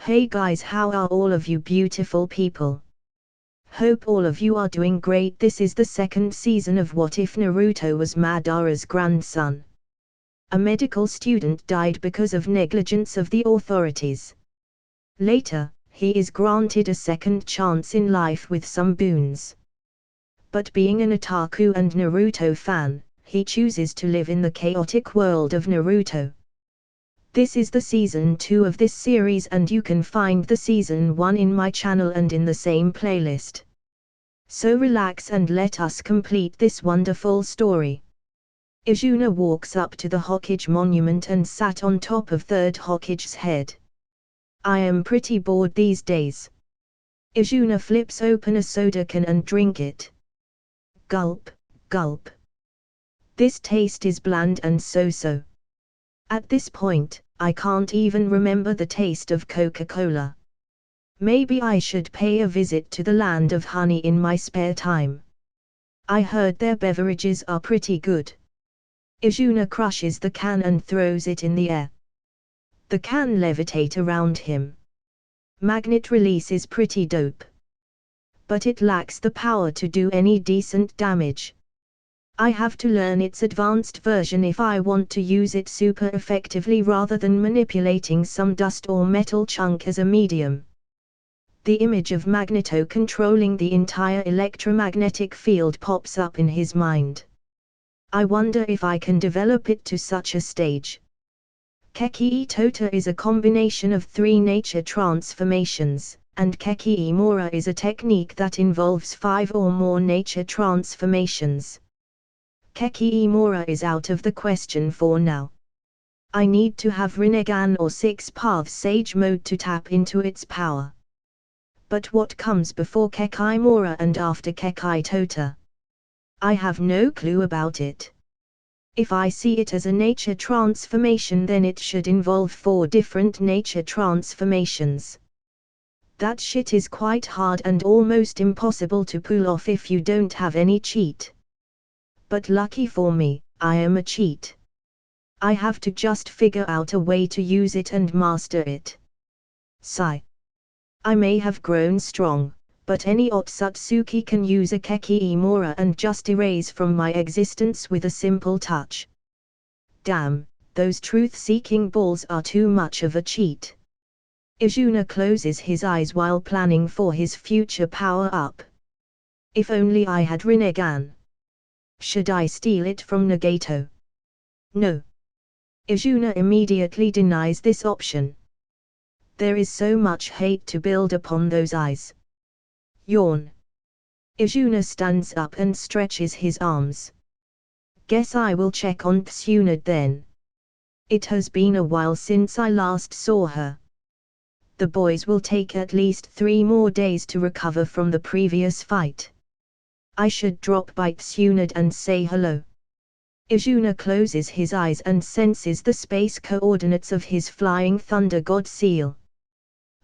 Hey guys, how are all of you beautiful people? Hope all of you are doing great. This is the second season of What If Naruto Was Madara's grandson. A medical student died because of negligence of the authorities. Later, he is granted a second chance in life with some boons. But being an Otaku and Naruto fan, he chooses to live in the chaotic world of Naruto. This is the season 2 of this series, and you can find the season 1 in my channel and in the same playlist. So relax and let us complete this wonderful story. Izuna walks up to the Hokage monument and sat on top of third Hokage's head. I am pretty bored these days. Izuna flips open a soda can and drink it. Gulp, gulp. This taste is bland and so-so. At this point, I can't even remember the taste of Coca-Cola. Maybe I should pay a visit to the land of honey in my spare time. I heard their beverages are pretty good. Izuna crushes the can and throws it in the air. The can levitate around him. Magnet release is pretty dope. But it lacks the power to do any decent damage. I have to learn its advanced version if I want to use it super effectively rather than manipulating some dust or metal chunk as a medium. The image of Magneto controlling the entire electromagnetic field pops up in his mind. I wonder if I can develop it to such a stage. Keki Tota is a combination of 3 nature transformations, and Keki Mora is a technique that involves 5 or more nature transformations. Keki Mora is out of the question for now. I need to have Rinnegan or 6 Paths Sage mode to tap into its power. But what comes before Keki Mora and after Keki Tota? I have no clue about it. If I see it as a nature transformation, then it should involve 4 different nature transformations. That shit is quite hard and almost impossible to pull off if you don't have any cheat. But lucky for me, I am a cheat. I have to just figure out a way to use it and master it. Sigh. I may have grown strong, but any Otsutsuki can use a Keki Mora and just erase from my existence with a simple touch. Damn, those truth-seeking balls are too much of a cheat. Izuna closes his eyes while planning for his future power-up. If only I had Rinnegan. Should I steal it from Nagato? No. Izuna immediately denies this option. There is so much hate to build upon those eyes. Yawn. Izuna stands up and stretches his arms. Guess I will check on Tsunade then. It has been a while since I last saw her. The boys will take at least 3 more days to recover from the previous fight. I should drop by Tsunade and say hello. Izuna closes his eyes and senses the space coordinates of his flying thunder god seal.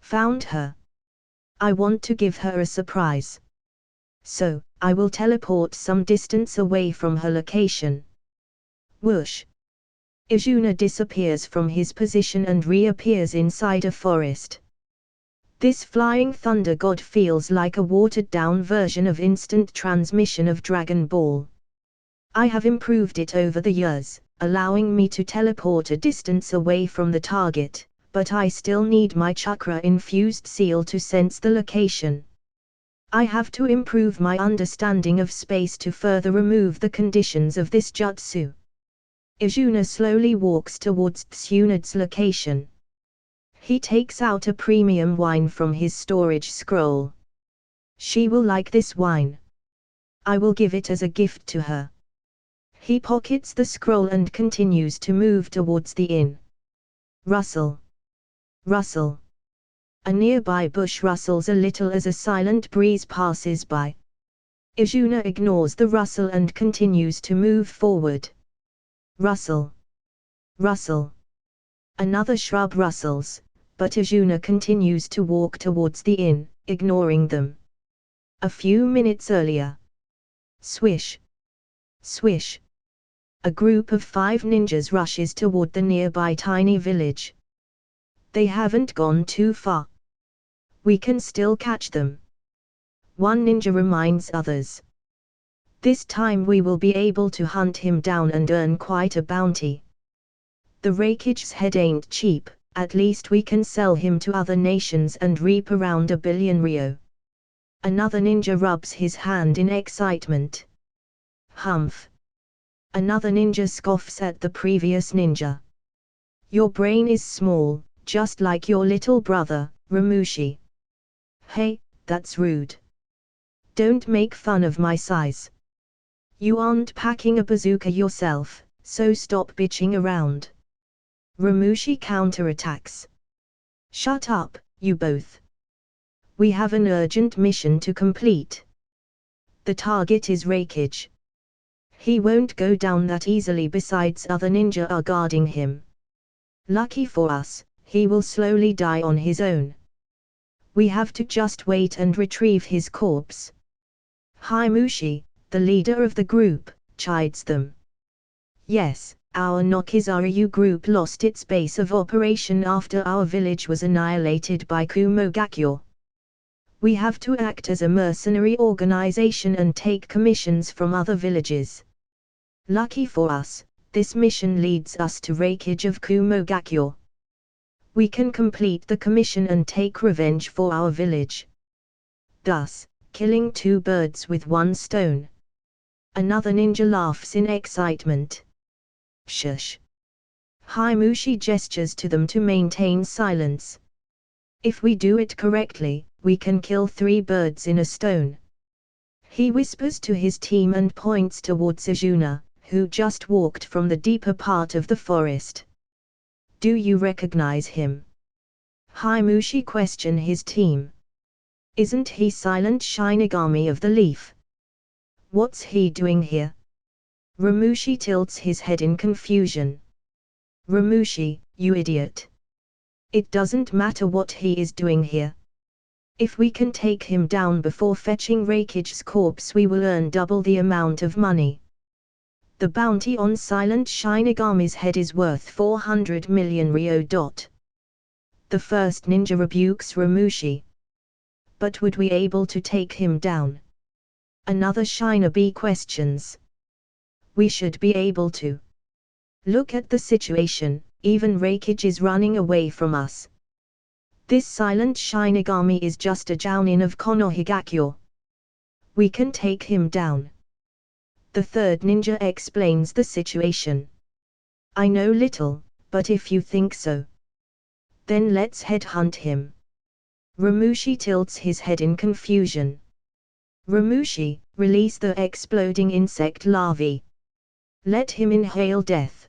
Found her. I want to give her a surprise. So, I will teleport some distance away from her location. Whoosh. Izuna disappears from his position and reappears inside a forest. This flying thunder god feels like a watered-down version of instant transmission of Dragon Ball. I have improved it over the years, allowing me to teleport a distance away from the target, but I still need my chakra-infused seal to sense the location. I have to improve my understanding of space to further remove the conditions of this jutsu. Izuna slowly walks towards Tsunade's location. He takes out a premium wine from his storage scroll. She will like this wine. I will give it as a gift to her. He pockets the scroll and continues to move towards the inn. Rustle. Rustle. A nearby bush rustles a little as a silent breeze passes by. Izuna ignores the rustle and continues to move forward. Rustle. Rustle. Another shrub rustles, but Izuna continues to walk towards the inn, ignoring them. A few minutes earlier. Swish. Swish. A group of 5 ninjas rushes toward the nearby tiny village. They haven't gone too far. We can still catch them. One ninja reminds others. This time we will be able to hunt him down and earn quite a bounty. The Rakige's head ain't cheap, at least we can sell him to other nations and reap around 1 billion ryo. Another ninja rubs his hand in excitement. Humph. Another ninja scoffs at the previous ninja. Your brain is small, just like your little brother, Ramushi. Hey, that's rude. Don't make fun of my size. You aren't packing a bazooka yourself, so stop bitching around. Ramushi counterattacks. Shut up, you both. We have an urgent mission to complete. The target is Rakige. He won't go down that easily, besides other ninja are guarding him. Lucky for us, he will slowly die on his own. We have to just wait and retrieve his corpse. Himushi, the leader of the group, chides them. Yes, our Nokizaryu group lost its base of operation after our village was annihilated by Kumogakyo. We have to act as a mercenary organization and take commissions from other villages. Lucky for us, this mission leads us to Rakige of Kumogakyo. We can complete the commission and take revenge for our village. Thus, killing 2 birds with 1 stone. Another ninja laughs in excitement. Shush. Himushi gestures to them to maintain silence. If we do it correctly, we can kill 3 birds in a stone. He whispers to his team and points towards Izuna, who just walked from the deeper part of the forest. Do you recognize him? Himushi questions his team. Isn't he Silent Shinigami of the Leaf? What's he doing here? Ramushi tilts his head in confusion. Ramushi, you idiot. It doesn't matter what he is doing here. If we can take him down before fetching Rakige's corpse, we will earn double the amount of money. The bounty on Silent Shinigami's head is worth 400 million ryo. The first ninja rebukes Ramushi. But would we able to take him down? Another Shinobi questions. We should be able to. Look at the situation, even Rakige is running away from us. This Silent Shinigami is just a jounin of Konohagakyo. We can take him down. The third ninja explains the situation. I know little, but if you think so, then let's headhunt him. Ramushi tilts his head in confusion. Ramushi, release the exploding insect larvae. Let him inhale death.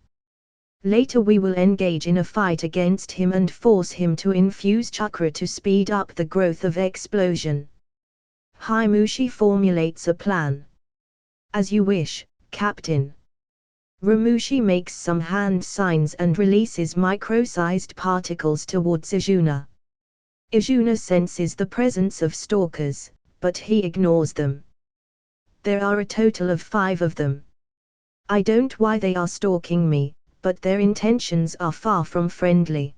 Later we will engage in a fight against him and force him to infuse chakra to speed up the growth of explosion. Himushi formulates a plan. As you wish, Captain. Ramushi makes some hand signs and releases micro-sized particles towards Izuna. Izuna senses the presence of stalkers, but he ignores them. There are a total of 5 of them. I don't know why they are stalking me, but their intentions are far from friendly.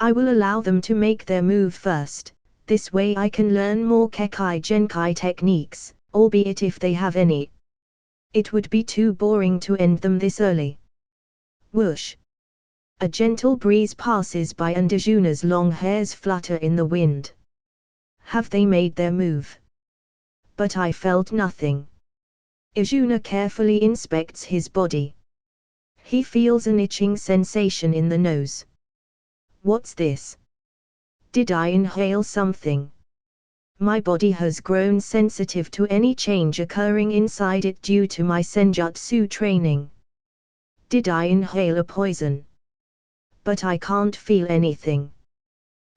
I will allow them to make their move first, this way I can learn more Kekai Genkai techniques, albeit if they have any. It would be too boring to end them this early. Whoosh! A gentle breeze passes by and Izuna's long hairs flutter in the wind. Have they made their move? But I felt nothing. Izuna carefully inspects his body. He feels an itching sensation in the nose. What's this? Did I inhale something? My body has grown sensitive to any change occurring inside it due to my senjutsu training. Did I inhale a poison? But I can't feel anything.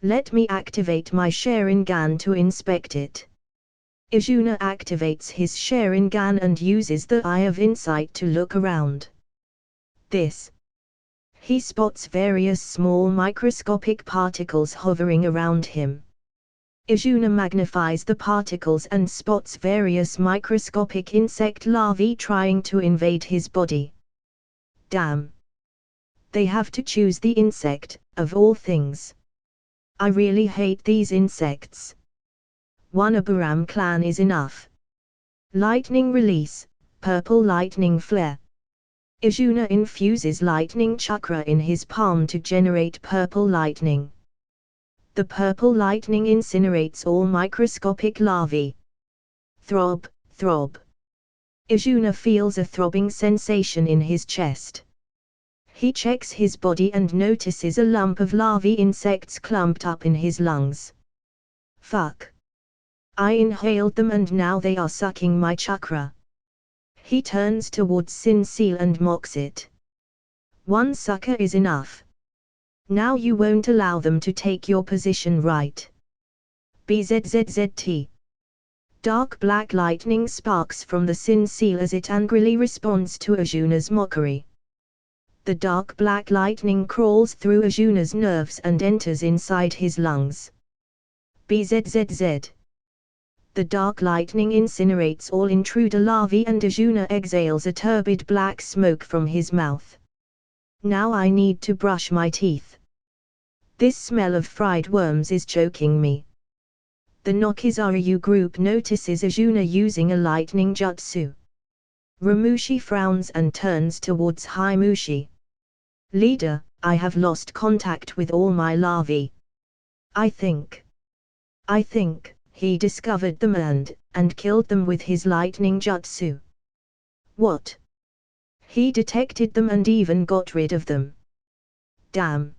Let me activate my Sharingan to inspect it. Izuna activates his Sharingan and uses the Eye of Insight to look around. This. He spots various small microscopic particles hovering around him. Izuna magnifies the particles and spots various microscopic insect larvae trying to invade his body. Damn! They have to choose the insect, of all things. I really hate these insects. One Abaram clan is enough. Lightning release, purple lightning flare. Izuna infuses lightning chakra in his palm to generate purple lightning. The purple lightning incinerates all microscopic larvae. Throb, throb. Izuna feels a throbbing sensation in his chest. He checks his body and notices a lump of larvae insects clumped up in his lungs. Fuck. I inhaled them and now they are sucking my chakra. He turns towards Sin Seal and mocks it. One sucker is enough. Now you won't allow them to take your position, right? BZZZT. Dark black lightning sparks from the Sin Seal as it angrily responds to Azuna's mockery. The dark black lightning crawls through Azuna's nerves and enters inside his lungs. BZZZ. The dark lightning incinerates all intruder larvae and Azuna exhales a turbid black smoke from his mouth. Now I need to brush my teeth. This smell of fried worms is choking me. The Nokizaryu group notices Azuna using a lightning jutsu. Ramushi frowns and turns towards Himushi. Leader, I have lost contact with all my larvae. I think he discovered them and killed them with his lightning jutsu. What? He detected them and even got rid of them. Damn.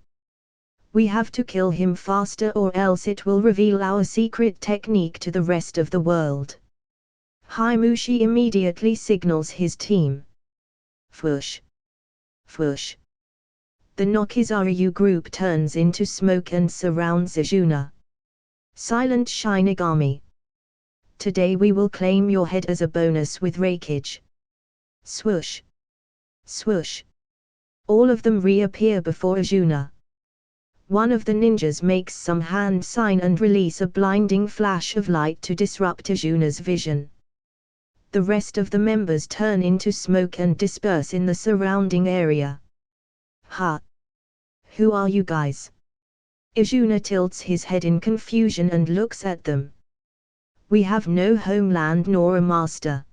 We have to kill him faster or else it will reveal our secret technique to the rest of the world. Himushi immediately signals his team. Fush. Fush. The Nokizaryu group turns into smoke and surrounds Azuna. Silent Shinigami. Today we will claim your head as a bonus with rakeage. Swoosh. Swoosh. All of them reappear before Azuna. One of the ninjas makes some hand sign and release a blinding flash of light to disrupt Azuna's vision. The rest of the members turn into smoke and disperse in the surrounding area. Ha! Who are you guys? Azuna tilts his head in confusion and looks at them. We have no homeland nor a master.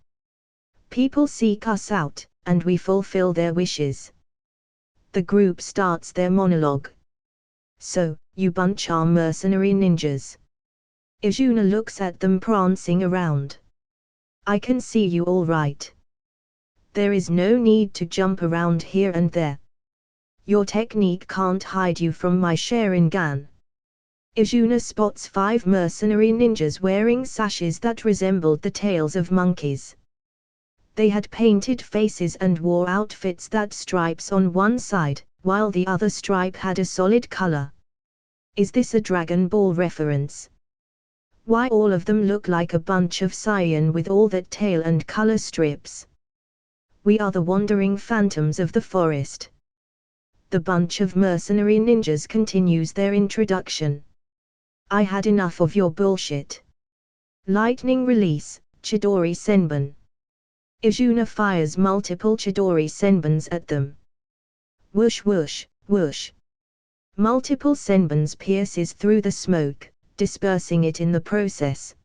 People seek us out, and we fulfill their wishes. The group starts their monologue. So, you bunch are mercenary ninjas. Azuna looks at them prancing around. I can see you all right. There is no need to jump around here and there. Your technique can't hide you from my Sharingan. Azuna spots 5 mercenary ninjas wearing sashes that resembled the tails of monkeys. They had painted faces and wore outfits that stripes on one side, while the other stripe had a solid color. Is this a Dragon Ball reference? Why all of them look like a bunch of Saiyan with all that tail and color strips? We are the wandering phantoms of the forest. The bunch of mercenary ninjas continues their introduction. I had enough of your bullshit. Lightning release, Chidori Senbon. Azuna fires multiple Chidori Senbons at them. Whoosh whoosh, whoosh. Multiple Senbons pierces through the smoke, dispersing it in the process.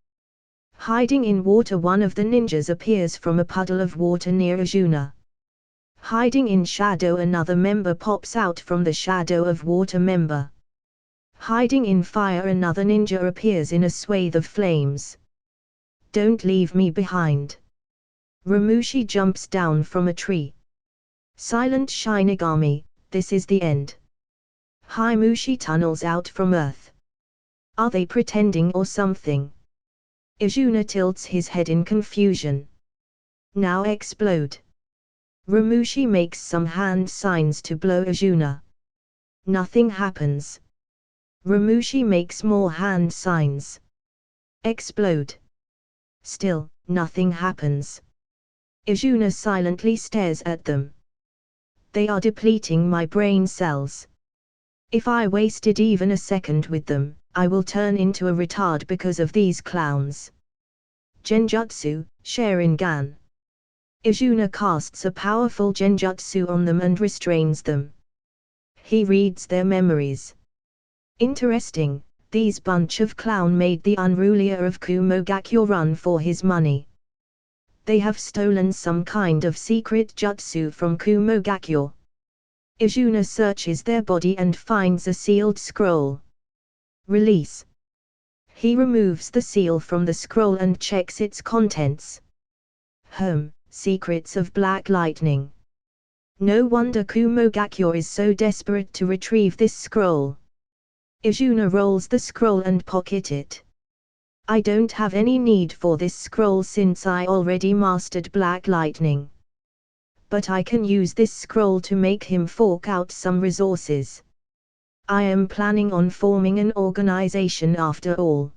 Hiding in water, one of the ninjas appears from a puddle of water near Azuna. Hiding in shadow, another member pops out from the shadow of water member. Hiding in fire, another ninja appears in a swathe of flames. Don't leave me behind. Ramushi jumps down from a tree. Silent Shinigami, this is the end. Himushi tunnels out from Earth. Are they pretending or something? Azuna tilts his head in confusion. Now explode. Ramushi makes some hand signs to blow Azuna. Nothing happens. Ramushi makes more hand signs. Explode. Still, nothing happens. Azuna silently stares at them. They are depleting my brain cells. If I wasted even a second with them, I will turn into a retard because of these clowns. Genjutsu, Sharingan. Azuna casts a powerful genjutsu on them and restrains them. He reads their memories. Interesting, these bunch of clown made the unrulier of Kumogakyo run for his money. They have stolen some kind of secret jutsu from Kumogakyo. Izuna searches their body and finds a sealed scroll. Release. He removes the seal from the scroll and checks its contents. Secrets of Black Lightning. No wonder Kumogakyo is so desperate to retrieve this scroll. Izuna rolls the scroll and pocket it. I don't have any need for this scroll since I already mastered Black Lightning. But I can use this scroll to make him fork out some resources. I am planning on forming an organization after all.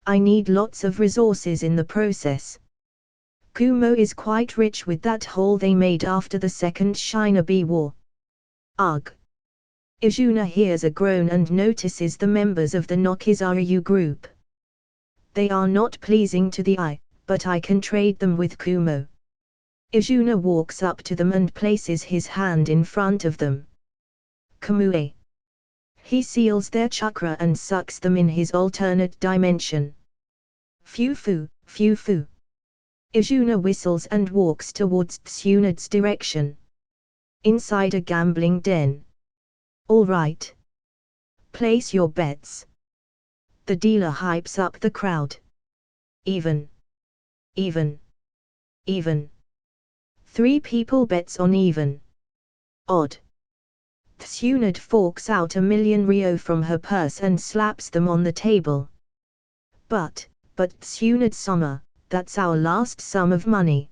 I need lots of resources in the process. Kumo is quite rich with that hole they made after the Second Shinobi War. Ugh. Izuna hears a groan and notices the members of the Nokizaryu group. They are not pleasing to the eye, but I can trade them with Kumo. Izuna walks up to them and places his hand in front of them. Kamue. He seals their chakra and sucks them in his alternate dimension. Fufu, fufu. Izuna whistles and walks towards Tsunad's direction. Inside a gambling den. All right. Place your bets. The dealer hypes up the crowd. Even. Even. Even. 3 people bets on even. Odd. Tsunad forks out $1,000,000 ryo from her purse and slaps them on the table. But Tsunad-sama, that's our last sum of money.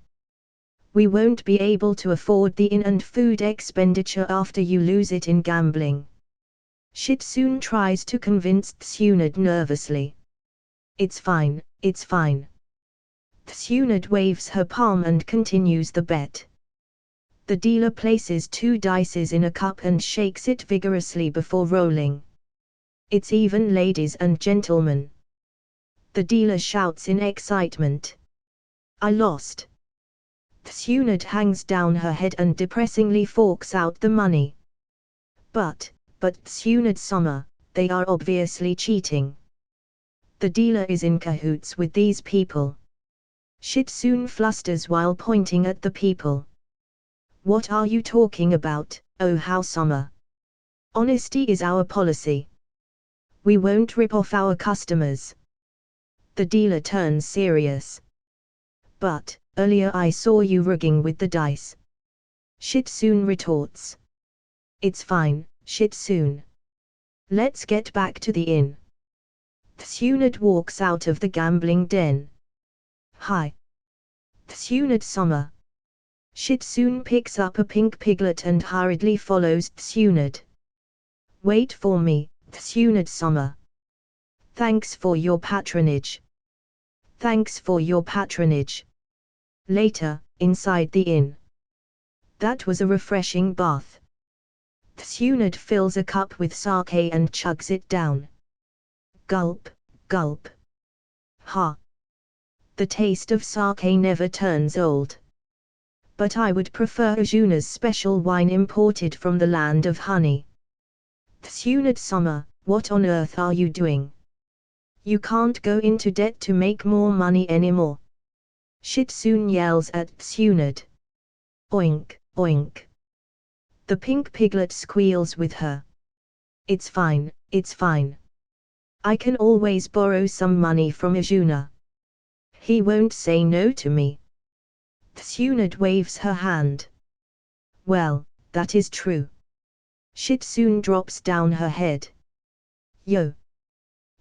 We won't be able to afford the inn and food expenditure after you lose it in gambling. Shitsune tries to convince Tsunad nervously. It's fine, it's fine. Tsunad waves her palm and continues the bet. The dealer places 2 dices in a cup and shakes it vigorously before rolling. It's even, ladies and gentlemen. The dealer shouts in excitement. I lost. Tsunad hangs down her head and depressingly forks out the money. But Tsunad-sama, they are obviously cheating. The dealer is in cahoots with these people. Shitsune flusters while pointing at the people. What are you talking about, oh how-sama? Honesty is our policy. We won't rip off our customers. The dealer turns serious. But earlier I saw you rigging with the dice. Shitsune retorts. It's fine, Shitsune. Let's get back to the inn. Tsunad walks out of the gambling den. Hi. Tsunad-sama. Shitsune picks up a pink piglet and hurriedly follows Tsunad. Wait for me, Tsunad-sama. Thanks for your patronage. Thanks for your patronage. Later, inside the inn. That was a refreshing bath. Tsunad fills a cup with sake and chugs it down. Gulp, gulp. Ha. The taste of sake never turns old. But I would prefer Izuna's special wine imported from the land of honey. Tsunad-sama, what on earth are you doing? You can't go into debt to make more money anymore. Shitsune yells at Tsunad. Oink, oink. The pink piglet squeals with her. It's fine, it's fine. I can always borrow some money from Izuna. He won't say no to me. Tsunad waves her hand. Well, that is true. Shitsune drops down her head. Yo.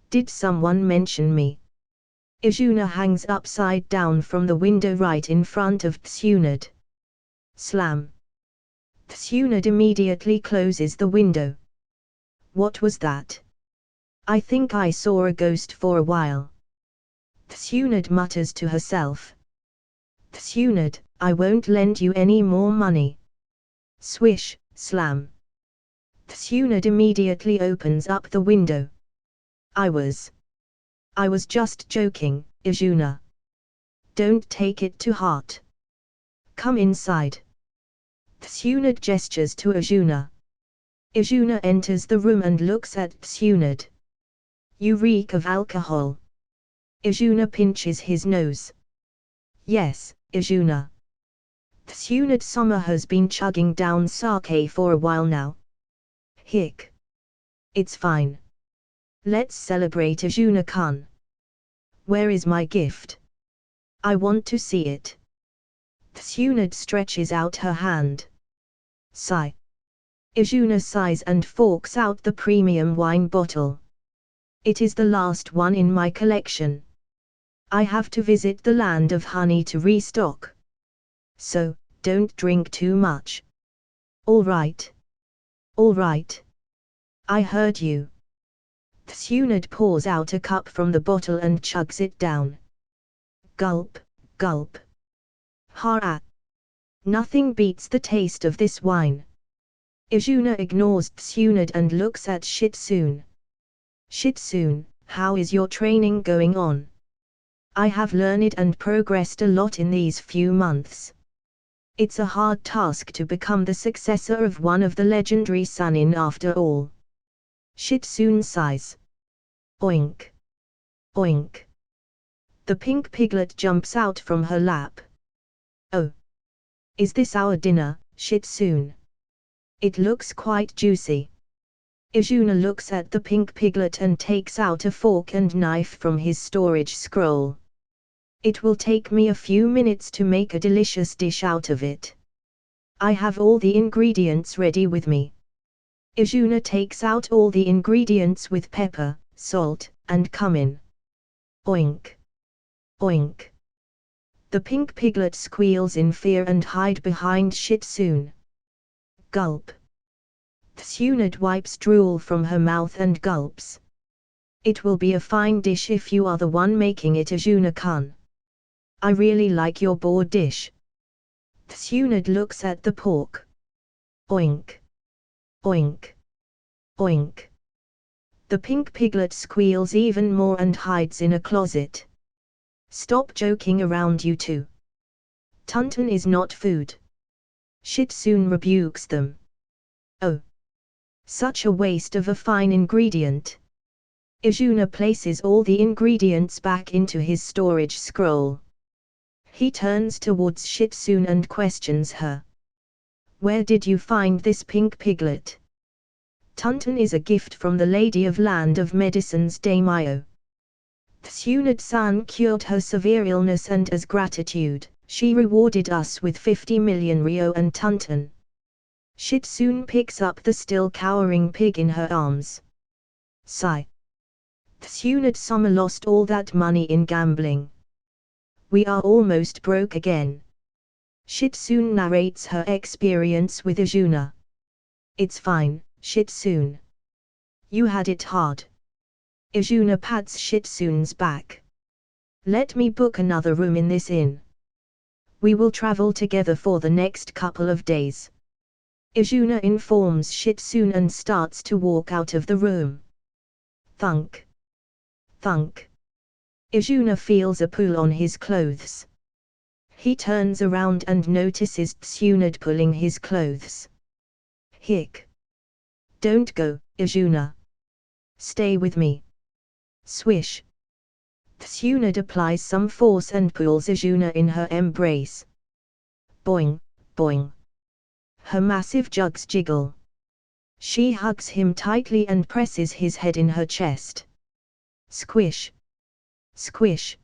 Did someone mention me? Izuna hangs upside down from the window right in front of Tsunad. Slam. Tsunad immediately closes the window. What was that? I think I saw a ghost for a while. Tsunad mutters to herself. Tsunad, I won't lend you any more money. Swish, slam. Tsunad immediately opens up the window. I was just joking, Izuna. Don't take it to heart. Come inside. Tsunad gestures to Izuna. Izuna enters the room and looks at Tsunade. You reek of alcohol. Izuna pinches his nose. Yes, Izuna. Tsunade-sama has been chugging down sake for a while now. Hick. It's fine. Let's celebrate, Izuna-kun. Where is my gift? I want to see it. Tsunade stretches out her hand. Sigh. Izuna sighs and forks out the premium wine bottle. It is the last one in my collection. I have to visit the land of honey to restock. So, don't drink too much. All right. All right. I heard you. Tsunade pours out a cup from the bottle and chugs it down. Gulp, gulp. Ha! Nothing beats the taste of this wine. Izuna ignores Tsunade and looks at Shitsune. Shitsune, how is your training going on? I have learned and progressed a lot in these few months. It's a hard task to become the successor of one of the legendary Sannin after all. Shitsune sighs. Oink. Oink. The pink piglet jumps out from her lap. Oh. Is this our dinner, Shitsune? It looks quite juicy. Izuna looks at the pink piglet and takes out a fork and knife from his storage scroll. It will take me a few minutes to make a delicious dish out of it. I have all the ingredients ready with me. Izuna takes out all the ingredients with pepper, salt, and cumin. Oink. Oink. The pink piglet squeals in fear and hides behind Shitsune. Gulp. Tsunade wipes drool from her mouth and gulps. It will be a fine dish if you are the one making it, Izuna-kun. I really like your boar dish. Tsunade looks at the pork. Oink. Oink. Oink. The pink piglet squeals even more and hides in a closet. Stop joking around, you two. Tonton is not food. Shitsune rebukes them. Oh. Such a waste of a fine ingredient. Izuna places all the ingredients back into his storage scroll. He turns towards Shitsune and questions her. Where did you find this pink piglet? Tonton is a gift from the Lady of Land of Medicine's daimyo. Tsunade-san cured her severe illness and as gratitude, she rewarded us with 50 million ryo and Tonton. Shitsune picks up the still cowering pig in her arms. Sigh. Tsunade-sama lost all that money in gambling. We are almost broke again. Shitsune narrates her experience with Izuna. It's fine, Shitsune. You had it hard. Izuna pats Shitsune's back. Let me book another room in this inn. We will travel together for the next couple of days. Izuna informs Shitsune and starts to walk out of the room. Thunk. Thunk. Izuna feels a pull on his clothes. He turns around and notices Tsunade pulling his clothes. Hick. Don't go, Izuna. Stay with me. Swish. Tsunade applies some force and pulls Izuna in her embrace. Boing, boing. Her massive jugs jiggle. She hugs him tightly and presses his head in her chest. Squish. Squish.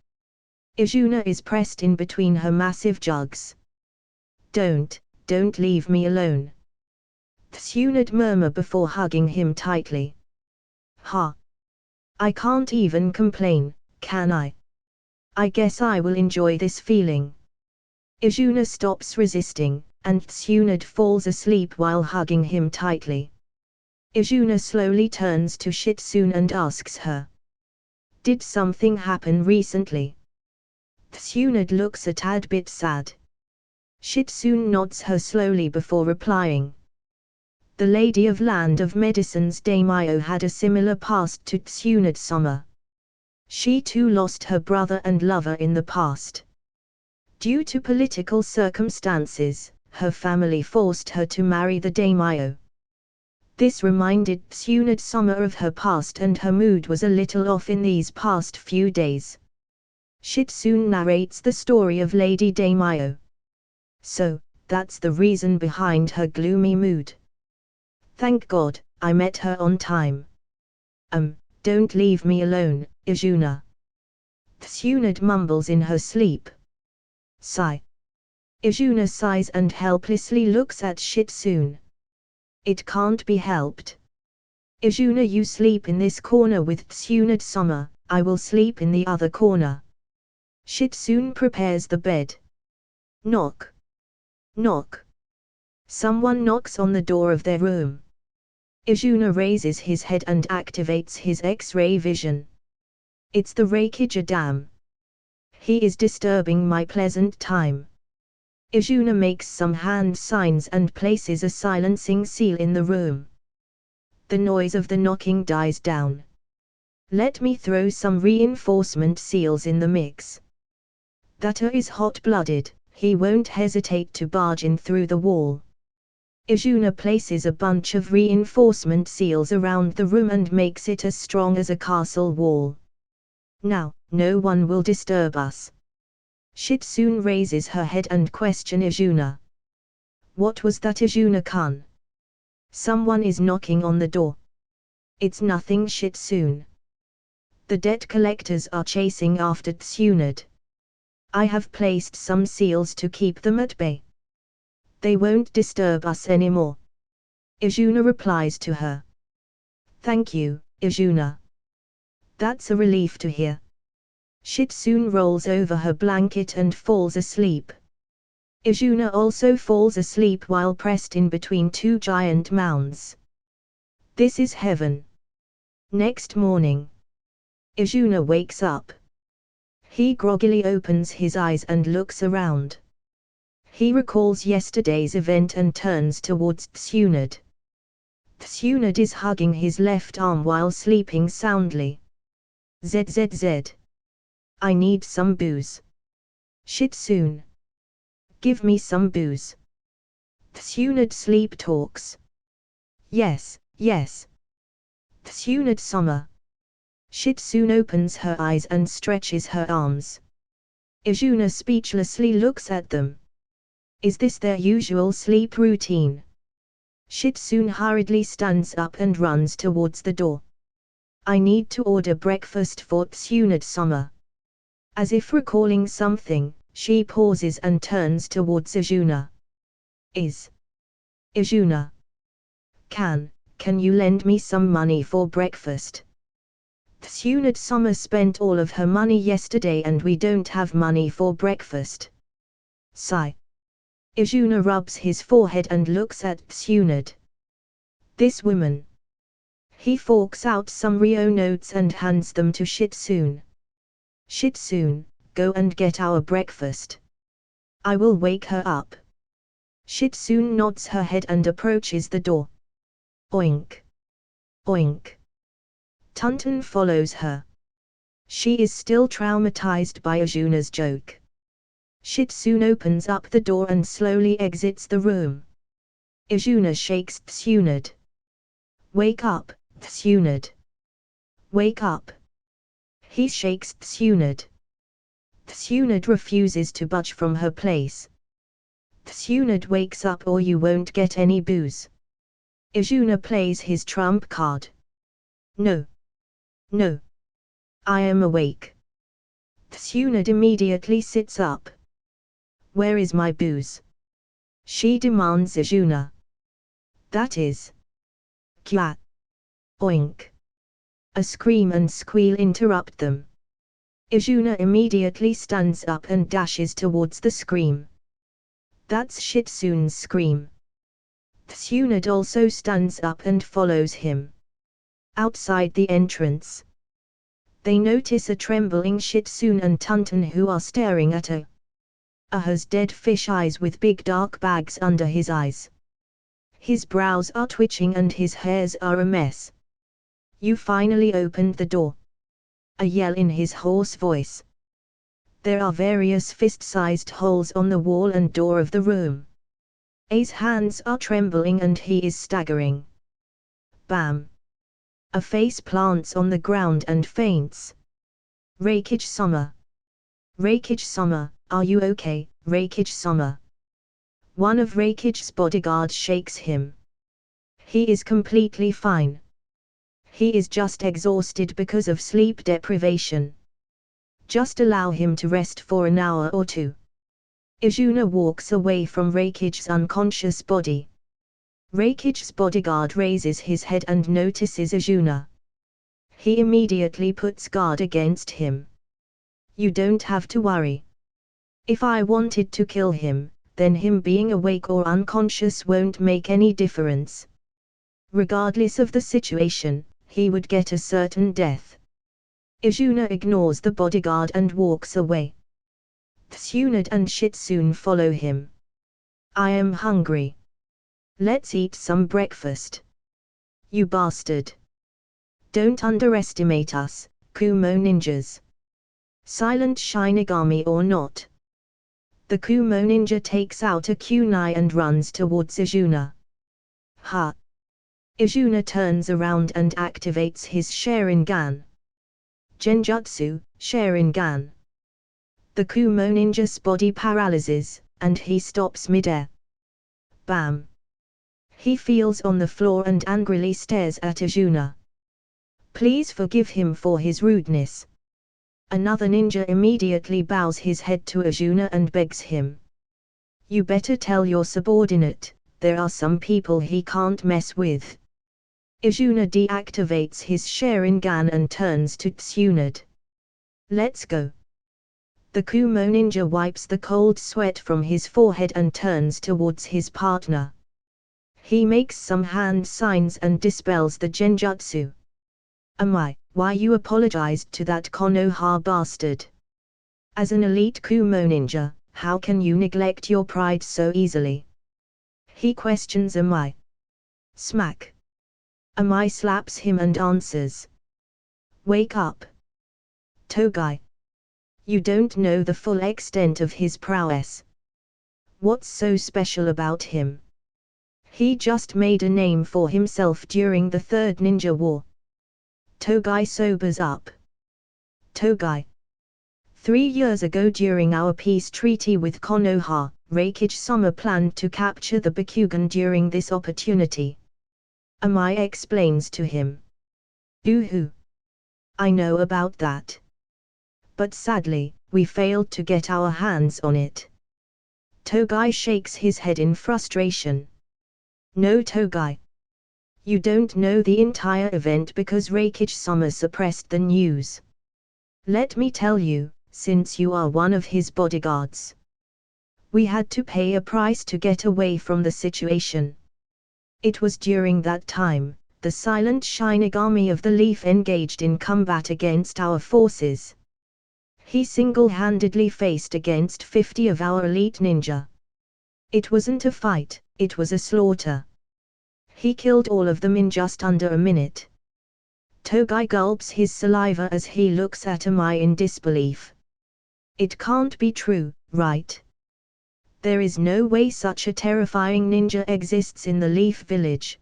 Izuna is pressed in between her massive jugs. Don't leave me alone. Tsunade murmurs before hugging him tightly. Ha. I can't even complain, can I? I guess I will enjoy this feeling. Izuna stops resisting, and Tsunade falls asleep while hugging him tightly. Izuna slowly turns to Shitsune and asks her. Did something happen recently? Tsunade looks a tad bit sad. Shitsune nods her slowly before replying. The Lady of Land of Medicine's daimyo had a similar past to Tsunade-sama. She too lost her brother and lover in the past. Due to political circumstances, her family forced her to marry the daimyo. This reminded Tsunade-sama of her past, and her mood was a little off in these past few days. Shitsune narrates the story of Lady Daimyo. So, that's the reason behind her gloomy mood. Thank God, I met her on time. Don't leave me alone, Izuna. Tsunade mumbles in her sleep. Sigh. Izuna sighs and helplessly looks at Shitsune. It can't be helped. Izuna, you sleep in this corner with Tsunade-sama, I will sleep in the other corner. Shitsune prepares the bed. Knock. Knock. Someone knocks on the door of their room. Izuna raises his head and activates his X-ray vision. It's the Reikija Dam. He is disturbing my pleasant time. Izuna makes some hand signs and places a silencing seal in the room. The noise of the knocking dies down. Let me throw some reinforcement seals in the mix. Data is hot-blooded, he won't hesitate to barge in through the wall. Izuna places a bunch of reinforcement seals around the room and makes it as strong as a castle wall. Now, no one will disturb us. Shitsune raises her head and questions Izuna. What was that, Izuna-kun? Someone is knocking on the door. It's nothing, Shitsune. The debt collectors are chasing after Tsunade. I have placed some seals to keep them at bay. They won't disturb us anymore. Izuna replies to her. Thank you, Izuna. That's a relief to hear. Shitsune rolls over her blanket and falls asleep. Izuna also falls asleep while pressed in between two giant mounds. This is heaven. Next morning. Izuna wakes up. He groggily opens his eyes and looks around. He recalls yesterday's event and turns towards Tsunade. Tsunade is hugging his left arm while sleeping soundly. ZZZ. I need some booze. Shitsune. Give me some booze. Tsunade sleep talks. Yes, yes. Tsunade-sama. Shitsune opens her eyes and stretches her arms. Izuna speechlessly looks at them. Is this their usual sleep routine? Shitsune hurriedly stands up and runs towards the door. I need to order breakfast for Tsunade-sama. As if recalling something, she pauses and turns towards Izuna. Izuna. Can you lend me some money for breakfast? Tsunade-sama spent all of her money yesterday and we don't have money for breakfast. Sigh. Izuna rubs his forehead and looks at Tsunade. This woman. He forks out some Rio notes and hands them to Shitsune. Shitsune, go and get our breakfast. I will wake her up. Shitsune nods her head and approaches the door. Oink. Oink. Tonton follows her. She is still traumatized by Izuna's joke. Shitsune opens up the door and slowly exits the room. Izuna shakes Tsunade. Wake up, Tsunade. Wake up. He shakes Tsunade. Tsunade refuses to budge from her place. Tsunade wakes up or you won't get any booze. Izuna plays his trump card. No. No. I am awake. Tsunade immediately sits up. Where is my booze? She demands Izuna. That is. Kya. Oink. A scream and squeal interrupt them. Izuna immediately stands up and dashes towards the scream. That's Shitsune's scream. Tsunade also stands up and follows him. Outside the entrance, they notice a trembling Shitsune and Tonton who are staring at has dead fish eyes with big dark bags under his eyes. His brows are twitching and his hairs are a mess. You finally opened the door. A yell in his hoarse voice. There are various fist-sized holes on the wall and door of the room. A's hands are trembling and he is staggering. Bam! A face plants on the ground and faints. Reikage-sama. Reikage-sama, are you okay, Reikage-sama? One of Reikage's bodyguards shakes him. He is completely fine. He is just exhausted because of sleep deprivation. Just allow him to rest for an hour or two. Izuna walks away from Reikage's unconscious body. Reikage's bodyguard raises his head and notices Izuna. He immediately puts guard against him. You don't have to worry. If I wanted to kill him, then him being awake or unconscious won't make any difference. Regardless of the situation, he would get a certain death. Izuna ignores the bodyguard and walks away. Tsunade and Shitsune follow him. I am hungry. Let's eat some breakfast. You bastard. Don't underestimate us, Kumo ninjas. Silent Shinigami or not. The Kumo ninja takes out a kunai and runs towards Izuna. Ha! Izuna turns around and activates his Sharingan. Genjutsu, Sharingan. The Kumo ninja's body paralyzes, and he stops midair. Bam! He feels on the floor and angrily stares at Izuna. Please forgive him for his rudeness. Another ninja immediately bows his head to Izuna and begs him. You better tell your subordinate, there are some people he can't mess with. Izuna deactivates his Sharingan and turns to Tsunade. Let's go. The Kumo ninja wipes the cold sweat from his forehead and turns towards his partner. He makes some hand signs and dispels the genjutsu. Why you apologized to that Konoha bastard? As an elite Kumo ninja, how can you neglect your pride so easily? He questions Amai. Smack. Amai slaps him and answers. Wake up. Togai. You don't know the full extent of his prowess. What's so special about him? He just made a name for himself during the Third Ninja War. Togai sobers up. Togai. 3 years ago during our peace treaty with Konoha, Reikage-sama planned to capture the Bakugan during this opportunity. Amai explains to him. Ooh. I know about that. But sadly, we failed to get our hands on it. Togai shakes his head in frustration. No, Togai. You don't know the entire event because Reikage-sama suppressed the news. Let me tell you, since you are one of his bodyguards. We had to pay a price to get away from the situation. It was during that time, the silent Shinigami of the Leaf engaged in combat against our forces. He single-handedly faced against 50 of our elite ninja. It wasn't a fight, it was a slaughter. He killed all of them in just under a minute. Togai gulps his saliva as he looks at Amai in disbelief. It can't be true, right? There is no way such a terrifying ninja exists in the Leaf Village.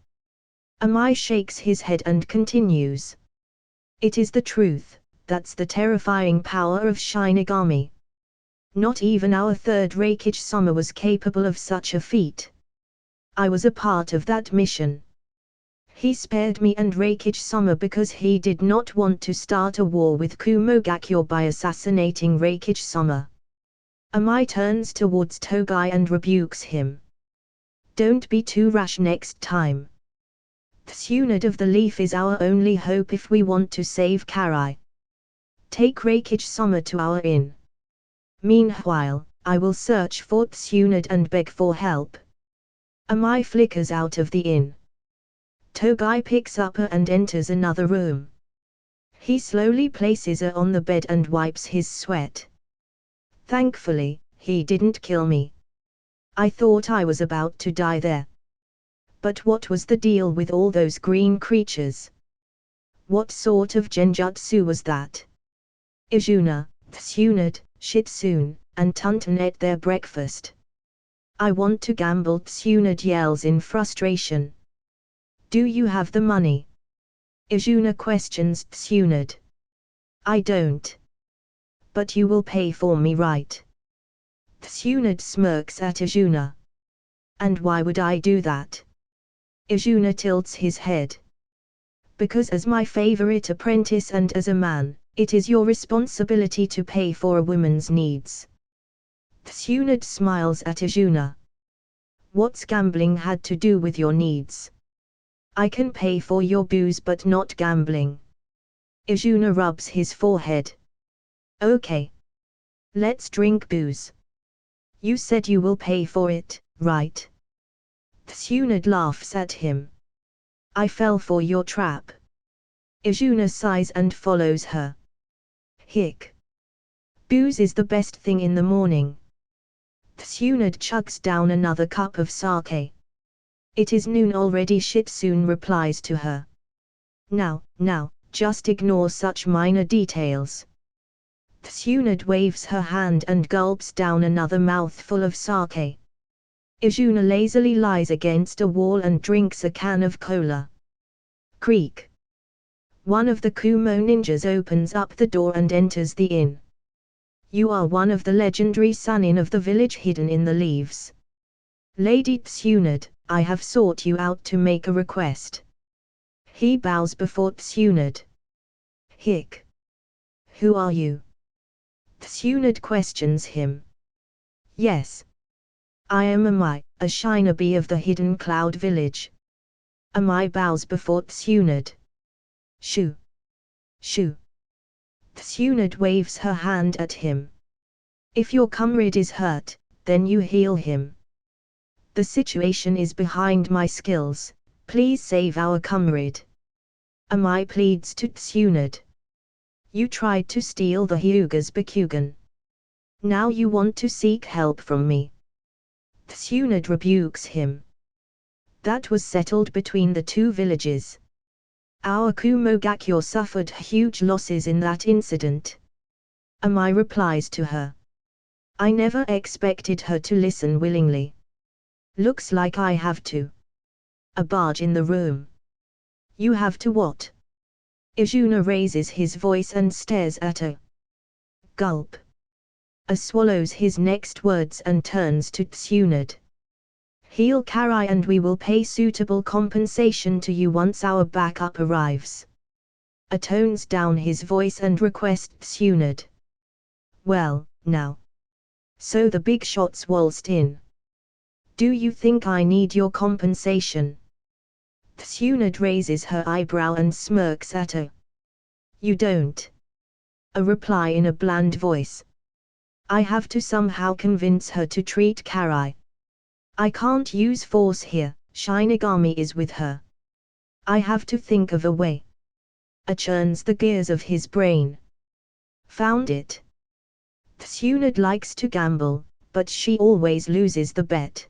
Amai shakes his head and continues. It is the truth, that's the terrifying power of Shinigami. Not even our third Reikage-sama was capable of such a feat. I was a part of that mission. He spared me and Reikage-sama because he did not want to start a war with Kumogakure by assassinating Reikage-sama. Amai turns towards Togai and rebukes him. Don't be too rash next time. Tsunade of the Leaf is our only hope if we want to save Karai. Take Reikage-sama to our inn. Meanwhile, I will search for Tsunade and beg for help. Amai flickers out of the inn. Togai picks up her and enters another room. He slowly places her on the bed and wipes his sweat. Thankfully, he didn't kill me. I thought I was about to die there. But what was the deal with all those green creatures? What sort of genjutsu was that? Izuna, Tsunade, Shitsune, and Tunton ate their breakfast. I want to gamble, Tsunade yells in frustration. Do you have the money? Izuna questions Tsunade. I don't. But you will pay for me, right? Tsunade smirks at Izuna. And why would I do that? Izuna tilts his head. Because as my favorite apprentice and as a man, it is your responsibility to pay for a woman's needs. Tsunade smiles at Izuna. What's gambling had to do with your needs? I can pay for your booze but not gambling. Izuna rubs his forehead. Okay. Let's drink booze. You said you will pay for it, right? Tsunade laughs at him. I fell for your trap. Izuna sighs and follows her. Hick. Booze is the best thing in the morning. Tsunade chugs down another cup of sake. It is noon already. Shitsune replies to her. Now, just ignore such minor details. Tsunade waves her hand and gulps down another mouthful of sake. Izuna lazily lies against a wall and drinks a can of cola. Creak. One of the Kumo ninjas opens up the door and enters the inn. You are one of the legendary Sannin of the village hidden in the leaves. Lady Tsunade, I have sought you out to make a request. He bows before Tsunade. Hick. Who are you? Tsunade questions him. Yes. I am Amai, a shinobi of the hidden cloud village. Amai bows before Tsunade. Shoo. Shoo. Tsunade waves her hand at him. If your comrade is hurt, then you heal him. The situation is behind my skills, please save our comrade. Amai pleads to Tsunade. You tried to steal the Hyuga's Bakugan. Now you want to seek help from me. Tsunade rebukes him. That was settled between the two villages. Our Kumo Gakure suffered huge losses in that incident. Amai replies to her. I never expected her to listen willingly. Looks like I have to. A barge in the room. You have to what? Izuna raises his voice and stares at her. Gulp. A swallows his next words and turns to Tsunade. Heal Karai and we will pay suitable compensation to you once our backup arrives. A tones down his voice and requests Tsunade. Well, now. So the big shots waltzed in. Do you think I need your compensation? Tsunade raises her eyebrow and smirks at her. You don't. A reply in a bland voice. I have to somehow convince her to treat Karai. I can't use force here, Shinigami is with her. I have to think of a way. A churns the gears of his brain. Found it. Tsunade likes to gamble, but she always loses the bet.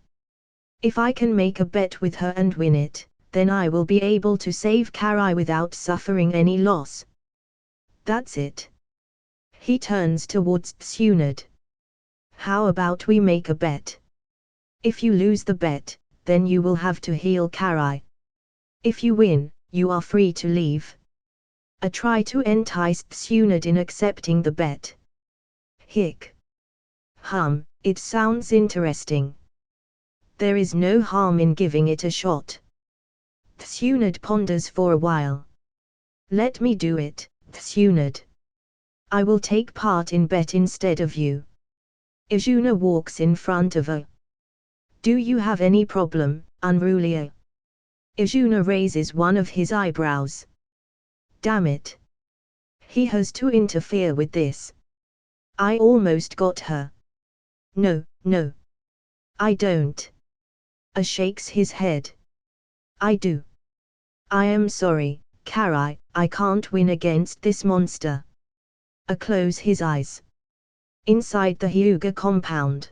If I can make a bet with her and win it, then I will be able to save Karai without suffering any loss. That's it. He turns towards Tsunade. How about we make a bet? If you lose the bet, then you will have to heal Karai. If you win, you are free to leave. A try to entice Tsunade in accepting the bet. Hick. It sounds interesting. There is no harm in giving it a shot. Tsunade ponders for a while. Let me do it, Tsunade. I will take part in bet instead of you. Izuna walks in front of her. Do you have any problem, unruly? Izuna raises one of his eyebrows. Damn it. He has to interfere with this. I almost got her. No. I don't. A shakes his head. I do. I am sorry, Karai, I can't win against this monster. A close his eyes. Inside the Hyuga compound.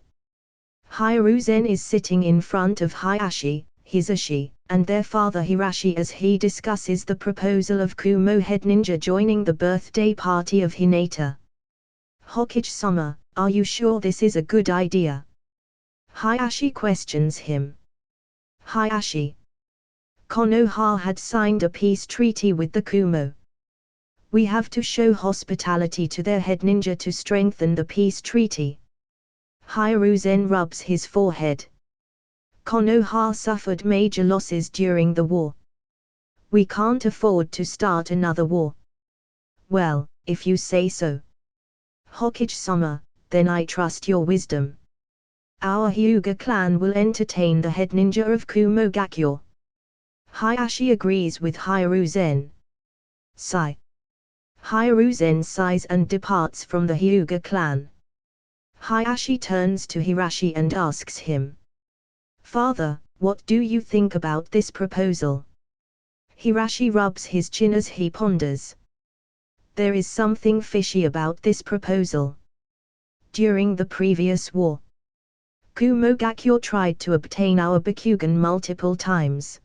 Hiruzen is sitting in front of Hayashi, Hisashi, and their father Hirashi as he discusses the proposal of Kumo head ninja joining the birthday party of Hinata. Hokage-sama, are you sure this is a good idea? Hayashi questions him. Hayashi. Konoha had signed a peace treaty with the Kumo. We have to show hospitality to their head ninja to strengthen the peace treaty. Hiruzen rubs his forehead. Konoha suffered major losses during the war. We can't afford to start another war. Well, if you say so. Hokage-sama, then I trust your wisdom. Our Hyuga clan will entertain the head ninja of Kumo Gakyo. Hayashi agrees with Hiruzen. Sigh. Hiruzen sighs and departs from the Hyuga clan. Hayashi turns to Hirashi and asks him, "Father, what do you think about this proposal?" Hirashi rubs his chin as he ponders. There is something fishy about this proposal. During the previous war, Kumo Gakyo tried to obtain our Bakugan multiple times.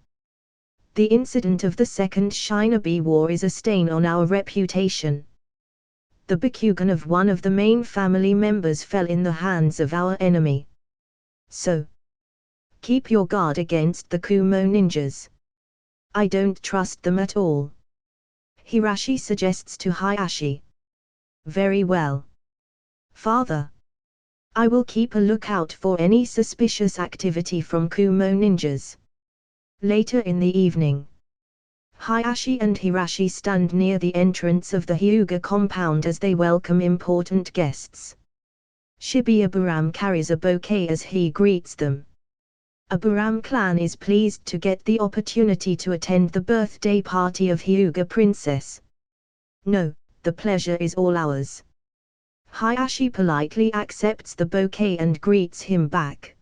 The incident of the Second Shinobi War is a stain on our reputation. The Bakugan of one of the main family members fell in the hands of our enemy. So, keep your guard against the Kumo ninjas. I don't trust them at all. Hirashi suggests to Hayashi. Very well. Father. I will keep a lookout for any suspicious activity from Kumo ninjas. Later in the evening, Hayashi and Hirashi stand near the entrance of the Hyuga compound as they welcome important guests. Shibuya Buram carries a bouquet as he greets them. A Buram clan is pleased to get the opportunity to attend the birthday party of Hyuga Princess. No, the pleasure is all ours. Hayashi politely accepts the bouquet and greets him back.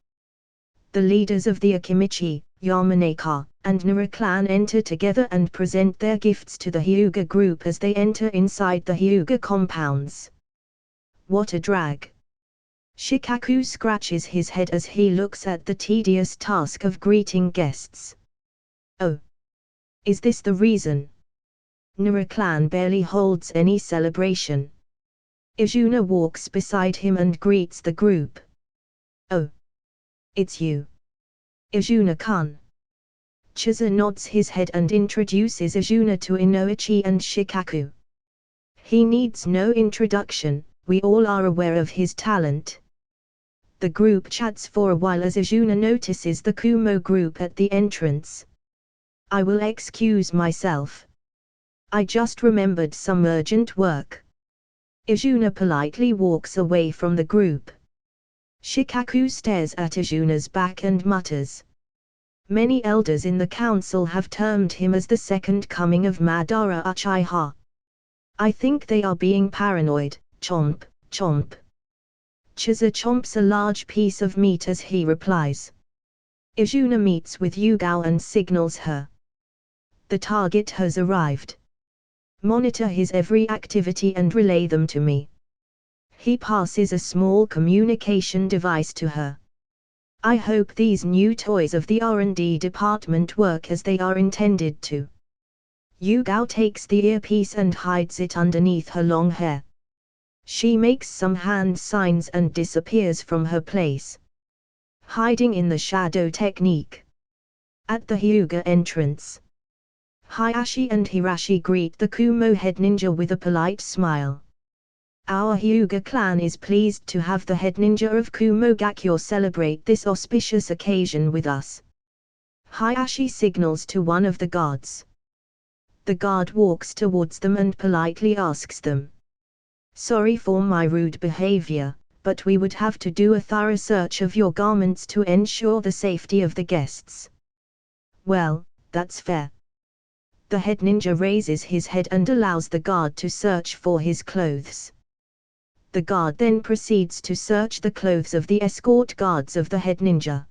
The leaders of the Akimichi, Yamanaka, and Nara clan enter together and present their gifts to the Hyuga group as they enter inside the Hyuga compounds. What a drag! Shikaku scratches his head as he looks at the tedious task of greeting guests. Oh! Is this the reason? Nara clan barely holds any celebration. Izuna walks beside him and greets the group. Oh! It's you. Izuna-kun. Chisa nods his head and introduces Izuna to Inoichi and Shikaku. He needs no introduction, we all are aware of his talent. The group chats for a while as Izuna notices the Kumo group at the entrance. I will excuse myself. I just remembered some urgent work. Izuna politely walks away from the group. Shikaku stares at Izuna's back and mutters. Many elders in the council have termed him as the second coming of Madara Uchiha. I think they are being paranoid. Chomp, chomp. Chisa chomps a large piece of meat as he replies. Izuna meets with Yugao and signals her. The target has arrived. Monitor his every activity and relay them to me. He passes a small communication device to her. I hope these new toys of the R&D department work as they are intended to. Yugao takes the earpiece and hides it underneath her long hair. She makes some hand signs and disappears from her place. Hiding in the shadow technique. At the Hyuga entrance, Hayashi and Hirashi greet the Kumo head ninja with a polite smile. Our Hyuga clan is pleased to have the head ninja of Kumo Gakyo celebrate this auspicious occasion with us. Hayashi signals to one of the guards. The guard walks towards them and politely asks them. Sorry for my rude behavior, but we would have to do a thorough search of your garments to ensure the safety of the guests. Well, that's fair. The head ninja raises his head and allows the guard to search for his clothes. The guard then proceeds to search the clothes of the escort guards of the head ninja.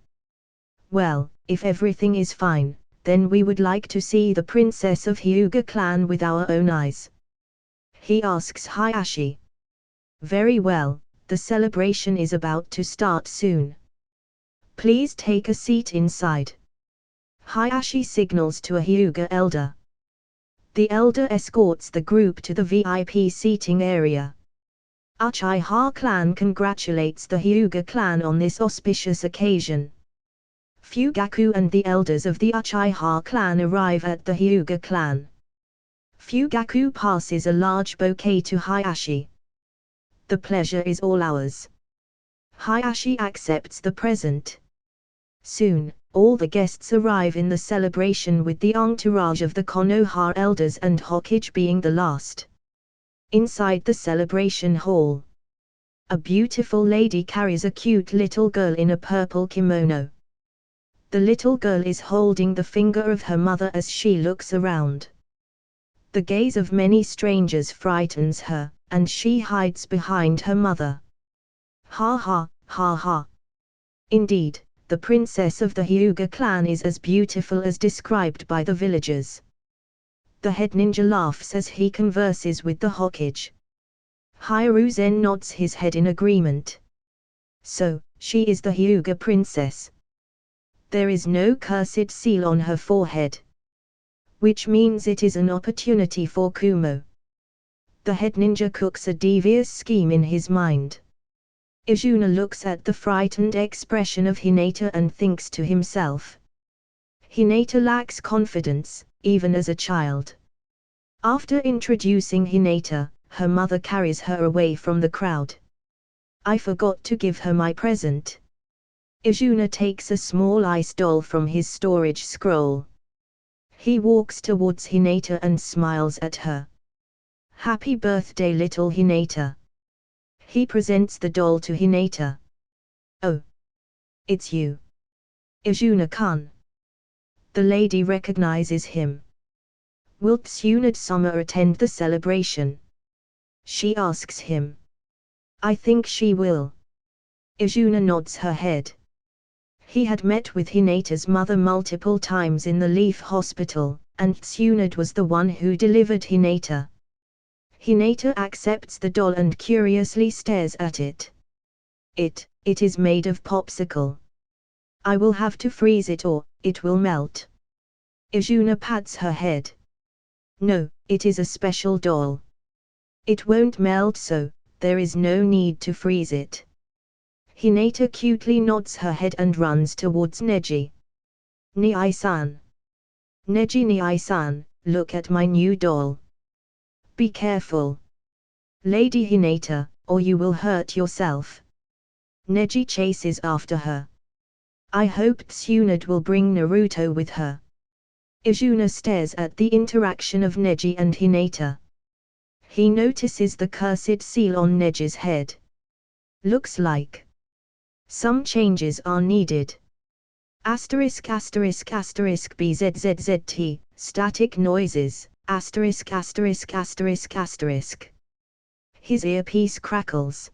Well, if everything is fine, then we would like to see the princess of Hyuga clan with our own eyes. He asks Hayashi. Very well, the celebration is about to start soon. Please take a seat inside. Hayashi signals to a Hyuga elder. The elder escorts the group to the VIP seating area. Uchiha clan congratulates the Hyuga clan on this auspicious occasion. Fugaku and the elders of the Uchiha clan arrive at the Hyuga clan. Fugaku passes a large bouquet to Hayashi. The pleasure is all ours. Hayashi accepts the present. Soon, all the guests arrive in the celebration with the entourage of the Konoha elders and Hokage being the last. Inside the celebration hall, a beautiful lady carries a cute little girl in a purple kimono. The little girl is holding the finger of her mother as she looks around. The gaze of many strangers frightens her, and she hides behind her mother. Ha ha, ha ha. Indeed, the princess of the Hyuga clan is as beautiful as described by the villagers. The head ninja laughs as he converses with the Hokage. Hiruzen nods his head in agreement. So, she is the Hyuga princess. There is no cursed seal on her forehead. Which means it is an opportunity for Kumo. The head ninja cooks a devious scheme in his mind. Izuna looks at the frightened expression of Hinata and thinks to himself. Hinata lacks confidence, even as a child. After introducing Hinata, her mother carries her away from the crowd. I forgot to give her my present. Izuna takes a small ice doll from his storage scroll. He walks towards Hinata and smiles at her. Happy birthday, little Hinata. He presents the doll to Hinata. Oh. It's you. Izuna-kun. The lady recognizes him. Will Tsunade-sama attend the celebration? She asks him. I think she will. Izuna nods her head. He had met with Hinata's mother multiple times in the Leaf Hospital, and Tsunade was the one who delivered Hinata. Hinata accepts the doll and curiously stares at it. It is made of popsicle. I will have to freeze it or it will melt. Izuna pats her head. No, it is a special doll. It won't melt, so there is no need to freeze it. Hinata cutely nods her head and runs towards Neji. Nii-san. Neji, Nii-san, look at my new doll. Be careful, Lady Hinata, or you will hurt yourself. Neji chases after her. I hope Tsunade will bring Naruto with her. Izuna stares at the interaction of Neji and Hinata. He notices the cursed seal on Neji's head. Looks like some changes are needed. Asterisk asterisk asterisk bzzzt, static noises, asterisk asterisk asterisk asterisk. His earpiece crackles.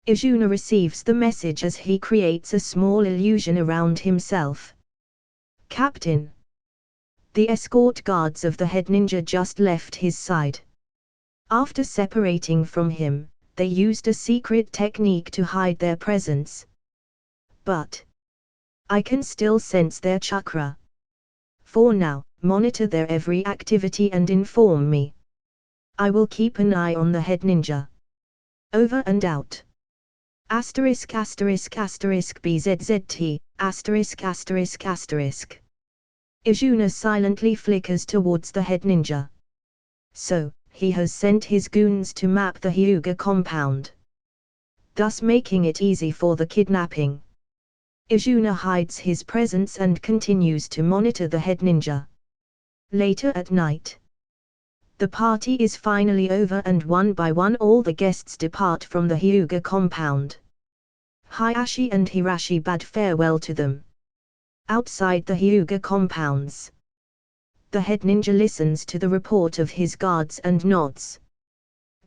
Izuna receives the message as he creates a small illusion around himself. Captain. The escort guards of the head ninja just left his side. After separating from him, they used a secret technique to hide their presence. But I can still sense their chakra. For now, monitor their every activity and inform me. I will keep an eye on the head ninja. Over and out. Asterisk asterisk asterisk bzzzt, asterisk asterisk asterisk. Izuna silently flickers towards the head ninja. So, he has sent his goons to map the Hyuga compound, thus making it easy for the kidnapping. Izuna hides his presence and continues to monitor the head ninja. Later at night. The party is finally over and one by one all the guests depart from the Hyuga compound. Hayashi and Hirashi bade farewell to them. Outside the Hyuga compounds, the head ninja listens to the report of his guards and nods.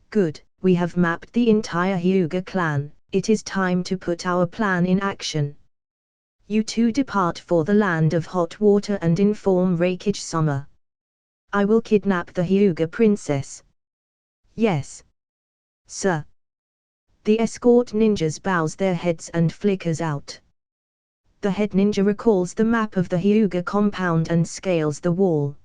Good, we have mapped the entire Hyuga clan, it is time to put our plan in action. You two depart for the land of hot water and inform Raikage-sama. I will kidnap the Hyuga princess. Yes, sir. The escort ninjas bows their heads and flickers out. The head ninja recalls the map of the Hyuga compound and scales the wall.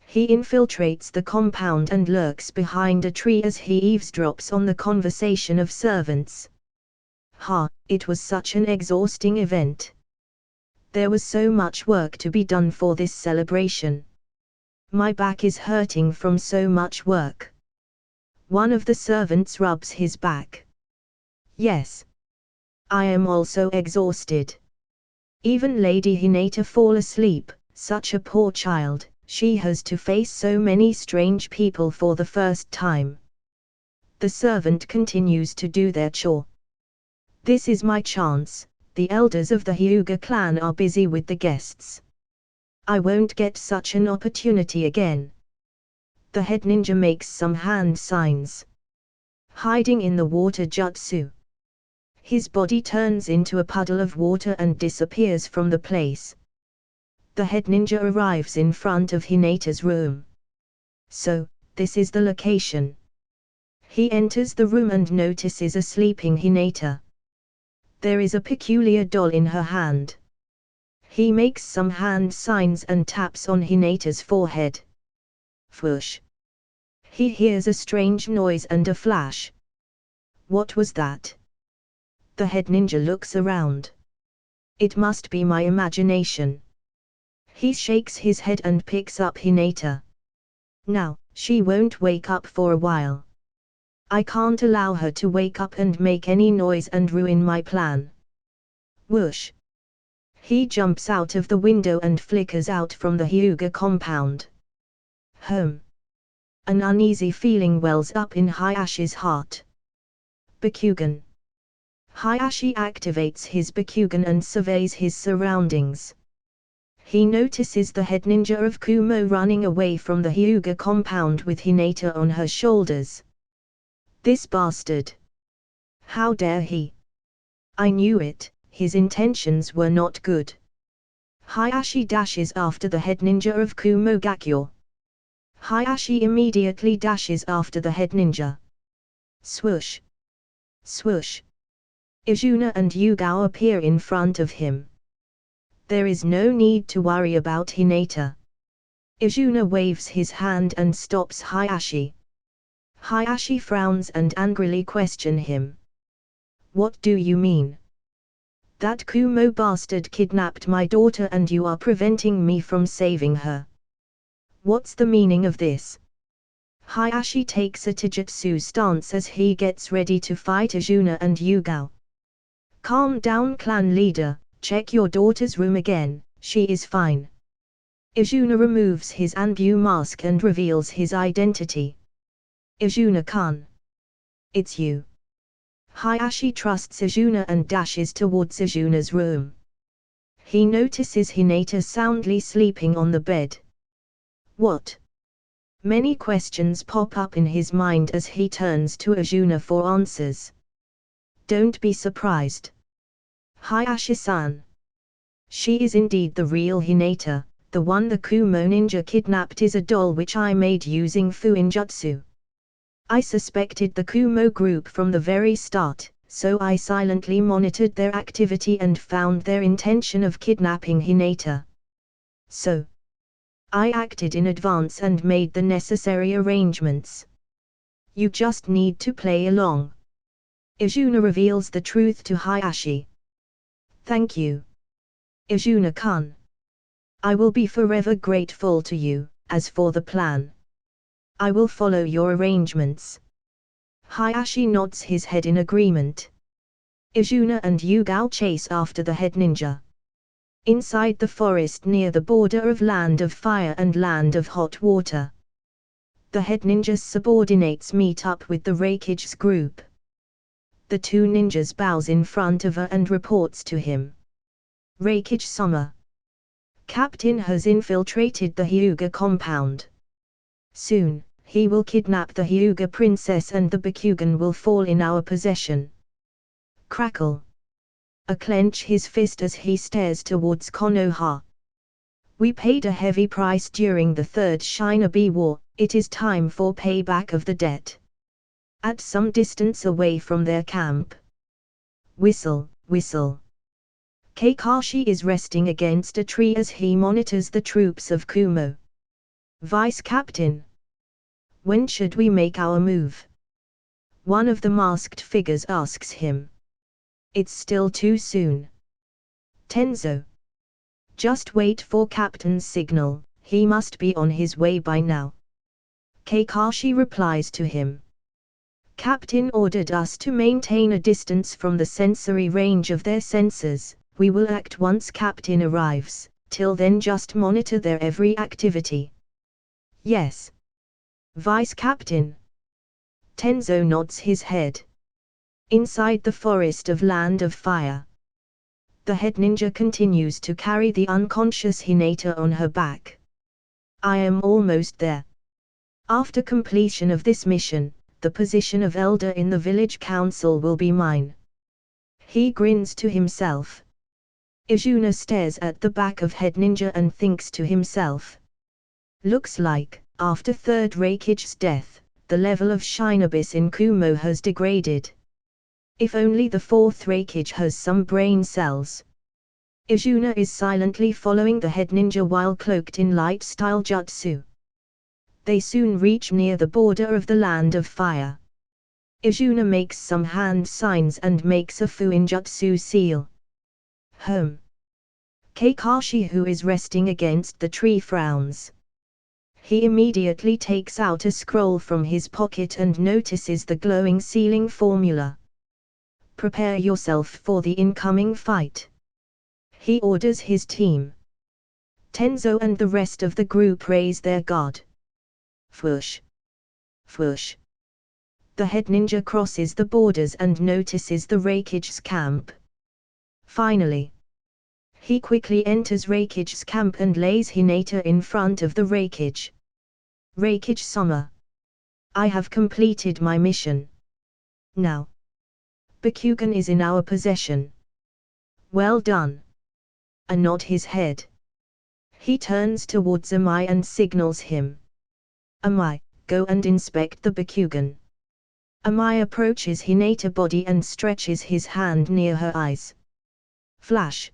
He infiltrates the compound and lurks behind a tree as he eavesdrops on the conversation of servants. It was such an exhausting event. There was so much work to be done for this celebration. My back is hurting from so much work. One of the servants rubs his back. Yes. I am also exhausted. Even Lady Hinata fall asleep, such a poor child, she has to face so many strange people for the first time. The servant continues to do their chore. This is my chance, the elders of the Hyuga clan are busy with the guests. I won't get such an opportunity again. The head ninja makes some hand signs. Hiding in the water jutsu. His body turns into a puddle of water and disappears from the place. The head ninja arrives in front of Hinata's room. So, this is the location. He enters the room and notices a sleeping Hinata. There is a peculiar doll in her hand. He makes some hand signs and taps on Hinata's forehead. Whoosh. He hears a strange noise and a flash. What was that? The head ninja looks around. It must be my imagination. He shakes his head and picks up Hinata. Now, she won't wake up for a while. I can't allow her to wake up and make any noise and ruin my plan. Whoosh. He jumps out of the window and flickers out from the Hyuga compound. Home. An uneasy feeling wells up in Hayashi's heart. Bakugan. Hayashi activates his Bakugan and surveys his surroundings. He notices the head ninja of Kumo running away from the Hyuga compound with Hinata on her shoulders. This bastard! How dare he! I knew it, his intentions were not good. Hayashi dashes after the head ninja of Kumo Gakyo. Hayashi immediately dashes after the head ninja. Swoosh! Swoosh! Izuna and Yugao appear in front of him. There is no need to worry about Hinata. Izuna waves his hand and stops Hayashi. Hayashi frowns and angrily questions him. What do you mean? That Kumo bastard kidnapped my daughter and you are preventing me from saving her. What's the meaning of this? Hayashi takes a taijutsu stance as he gets ready to fight Izuna and Yugao. Calm down, clan leader, check your daughter's room again, she is fine. Izuna removes his Anbu mask and reveals his identity. Izuna-kun. It's you. Hayashi trusts Izuna and dashes towards Izuna's room. He notices Hinata soundly sleeping on the bed. What? Many questions pop up in his mind as he turns to Izuna for answers. Don't be surprised. Hayashi-san. She is indeed the real Hinata, the one the Kumo ninja kidnapped is a doll which I made using Fuinjutsu. I suspected the Kumo group from the very start, so I silently monitored their activity and found their intention of kidnapping Hinata. So, I acted in advance and made the necessary arrangements. You just need to play along. Izuna reveals the truth to Hayashi. Thank you. Izuna-kun. I will be forever grateful to you. As for the plan, I will follow your arrangements. Hayashi nods his head in agreement. Izuna and Yugao chase after the head ninja. Inside the forest near the border of Land of Fire and Land of Hot Water, the head ninja's subordinates meet up with the Raikage's group. The two ninjas bows in front of her and reports to him. Raikage-sama. Captain has infiltrated the Hyuga compound. Soon, he will kidnap the Hyuga princess and the Bakugan will fall in our possession. Crackle. A clench his fist as he stares towards Konoha. We paid a heavy price during the Third Shinobi War, it is time for payback of the debt. At some distance away from their camp. Whistle, whistle. Kakashi is resting against a tree as he monitors the troops of Kumo. Vice Captain. When should we make our move? One of the masked figures asks him. It's still too soon. Tenzo. Just wait for Captain's signal, he must be on his way by now. Kakashi replies to him. Captain ordered us to maintain a distance from the sensory range of their sensors. We will act once Captain arrives, till then just monitor their every activity. Yes. Vice Captain. Tenzo nods his head. Inside the forest of Land of Fire, the head ninja continues to carry the unconscious Hinata on her back. I am almost there. After completion of this mission, the position of elder in the village council will be mine. He grins to himself. Izuna stares at the back of head ninja and thinks to himself. Looks like, after third Reikige's death, the level of Shinobis in Kumo has degraded. If only the fourth Reikige has some brain cells. Izuna is silently following the head ninja while cloaked in light-style jutsu. They soon reach near the border of the Land of Fire. Izuna makes some hand signs and makes a Fuinjutsu seal. Home. Kakashi, who is resting against the tree, frowns. He immediately takes out a scroll from his pocket and notices the glowing sealing formula. Prepare yourself for the incoming fight. He orders his team. Tenzo and the rest of the group raise their guard. Fwoosh. Fwoosh. The head ninja crosses the borders and notices the Reikige's camp. Finally, he quickly enters Reikige's camp and lays Hinata in front of the Reikige. Reikige-sama. I have completed my mission. Now, Bakugan is in our possession. Well done. I nod his head. He turns towards Amai and signals him. Amai, go and inspect the Bakugan. Amai approaches Hinata's body and stretches his hand near her eyes. Flash.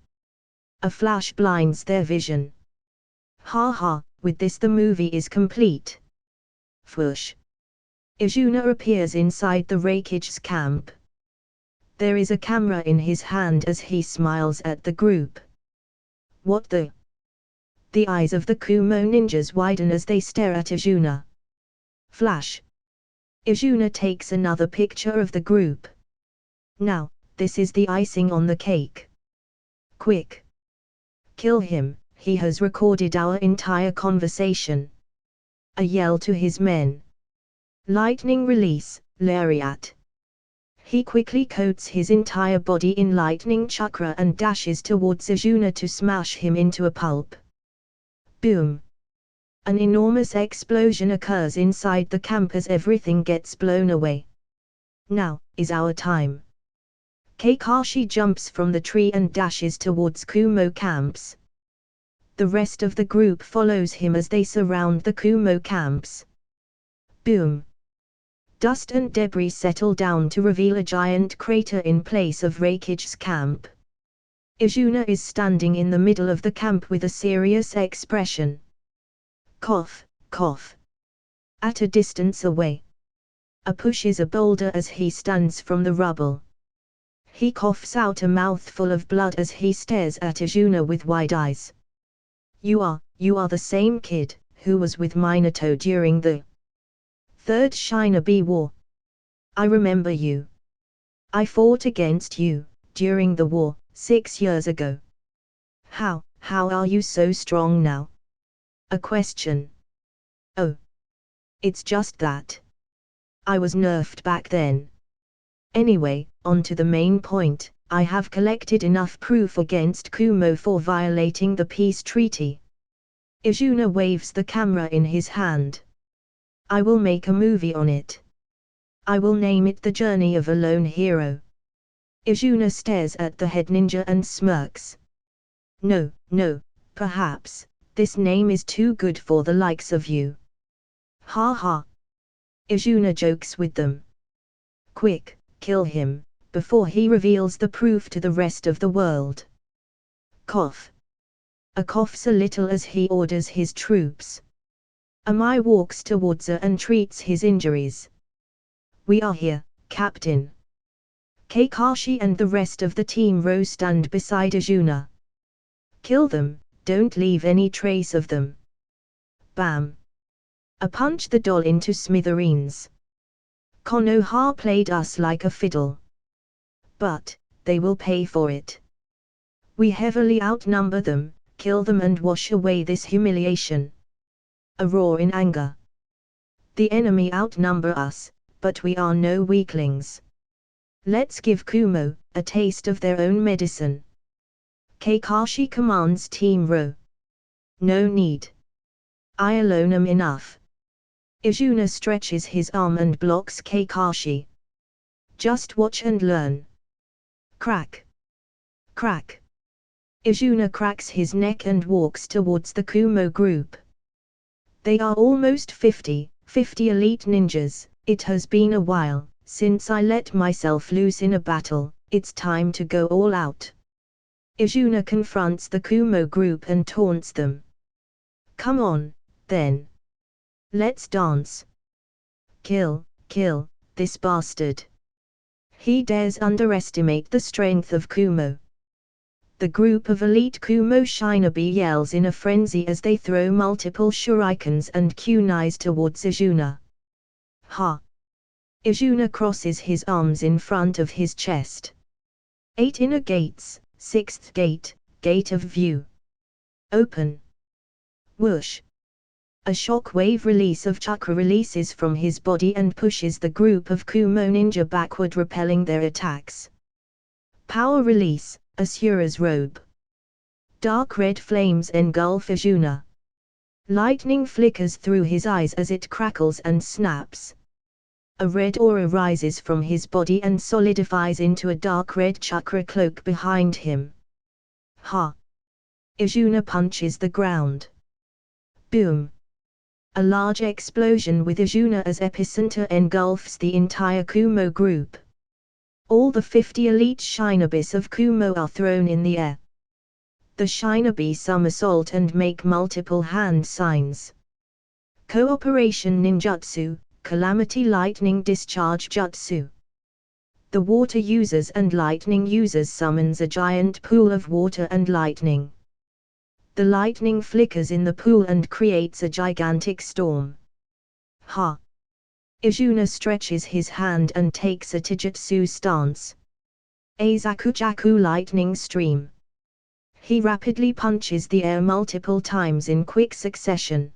A flash blinds their vision. Ha ha, with this the movie is complete. Fwoosh. Izuna appears inside the Reikige's camp. There is a camera in his hand as he smiles at the group. What the? The eyes of the Kumo ninjas widen as they stare at Izuna. Flash. Izuna takes another picture of the group. Now, this is the icing on the cake. Quick. Kill him, he has recorded our entire conversation. A yell to his men. Lightning release, lariat. He quickly coats his entire body in lightning chakra and dashes towards Izuna to smash him into a pulp. Boom. An enormous explosion occurs inside the camp as everything gets blown away. Now is our time. Kakashi jumps from the tree and dashes towards Kumo camps. The rest of the group follows him as they surround the Kumo camps. Boom. Dust and debris settle down to reveal a giant crater in place of Reikige's camp. Izuna is standing in the middle of the camp with a serious expression. Cough, cough. At a distance away, A pushes a boulder as he stands from the rubble. He coughs out a mouthful of blood as he stares at Izuna with wide eyes. You are the same kid who was with Minato during the Third Shinobi War. I remember you. I fought against you during the war 6 years ago. How are you so strong now? A question. Oh. It's just that I was nerfed back then. Anyway, on to the main point. I have collected enough proof against Kumo for violating the peace treaty. Izuna waves the camera in his hand. I will make a movie on it. I will name it The Journey of a Lone Hero. Izuna stares at the head ninja and smirks. No, perhaps, this name is too good for the likes of you. Ha ha. Izuna jokes with them. Quick, kill him, before he reveals the proof to the rest of the world. Cough. A coughs a little as he orders his troops. Amai walks towards her and treats his injuries. We are here, Captain. Kakashi and the rest of the team row stand beside Izuna. Kill them, don't leave any trace of them. Bam! A punch the doll into smithereens. Konoha played us like a fiddle. But they will pay for it. We heavily outnumber them, kill them and wash away this humiliation. A roar in anger. The enemy outnumber us, but we are no weaklings. Let's give Kumo a taste of their own medicine. Kakashi commands Team Ro. No need. I alone am enough. Izuna stretches his arm and blocks Kakashi. Just watch and learn. Crack. Crack. Izuna cracks his neck and walks towards the Kumo group. They are almost 50 elite ninjas. It has been a while since I let myself loose in a battle, it's time to go all out. Izuna confronts the Kumo group and taunts them. Come on, then. Let's dance. Kill this bastard. He dares underestimate the strength of Kumo. The group of elite Kumo shinobi yells in a frenzy as they throw multiple shurikens and kunais towards Izuna. Ha! Izuna crosses his arms in front of his chest. 8 inner gates, 6th gate, gate of view. Open. Whoosh! A shock-wave release of chakra releases from his body and pushes the group of Kumo ninja backward, repelling their attacks. Power release, Asura's robe. Dark red flames engulf Izuna. Lightning flickers through his eyes as it crackles and snaps. A red aura rises from his body and solidifies into a dark red chakra cloak behind him. Ha! Izuna punches the ground. Boom! A large explosion with Izuna as epicenter engulfs the entire Kumo group. All the 50 elite shinobis of Kumo are thrown in the air. The shinobi somersault and make multiple hand signs. Cooperation ninjutsu, Calamity Lightning Discharge Jutsu. The water users and lightning users summons a giant pool of water and lightning. The lightning flickers in the pool and creates a gigantic storm. Ha! Izuna stretches his hand and takes a taijutsu stance. A Zakujaku lightning stream. He rapidly punches the air multiple times in quick succession.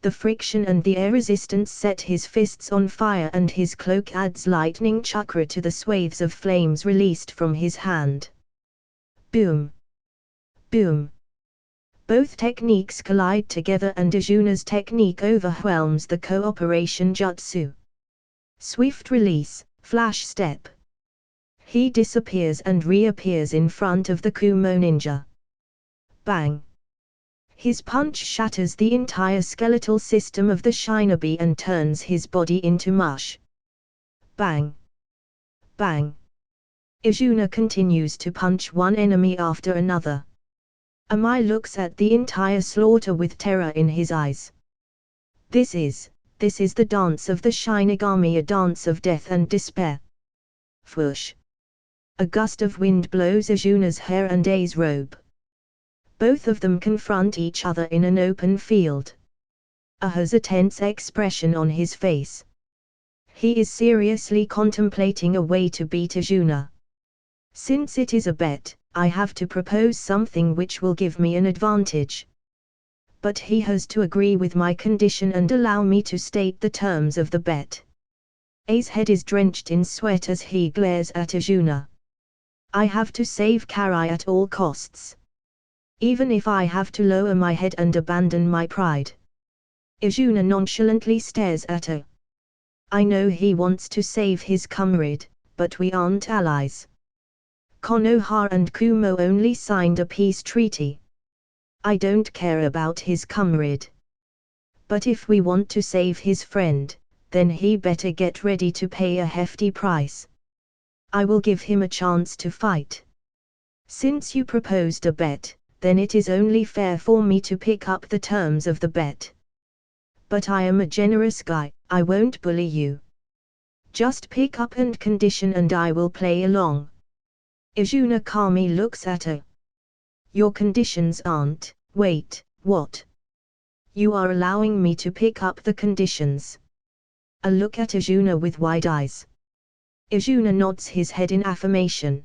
The friction and the air resistance set his fists on fire, and his cloak adds lightning chakra to the swathes of flames released from his hand. Boom! Boom! Both techniques collide together and Izuna's technique overwhelms the cooperation jutsu. Swift release, flash step. He disappears and reappears in front of the Kumo ninja. Bang! His punch shatters the entire skeletal system of the shinobi and turns his body into mush. Bang! Bang! Izuna continues to punch one enemy after another. Amai looks at the entire slaughter with terror in his eyes. This is the dance of the Shinigami, a dance of death and despair. Whoosh! A gust of wind blows Izuna's hair and A's robe. Both of them confront each other in an open field. A has a tense expression on his face. He is seriously contemplating a way to beat Izuna. Since it is a bet, I have to propose something which will give me an advantage. But he has to agree with my condition and allow me to state the terms of the bet. A's head is drenched in sweat as he glares at Izuna. I have to save Karai at all costs. Even if I have to lower my head and abandon my pride. Izuna nonchalantly stares at her. I know he wants to save his comrade, but we aren't allies. Konoha and Kumo only signed a peace treaty. I don't care about his comrade. But if we want to save his friend, then he better get ready to pay a hefty price. I will give him a chance to fight. Since you proposed a bet, then it is only fair for me to pick up the terms of the bet. But I am a generous guy, I won't bully you. Just pick up and condition and I will play along. Izuna calmly looks at her. Your conditions aren't, wait, what? You are allowing me to pick up the conditions. A look at Izuna with wide eyes. Izuna nods his head in affirmation.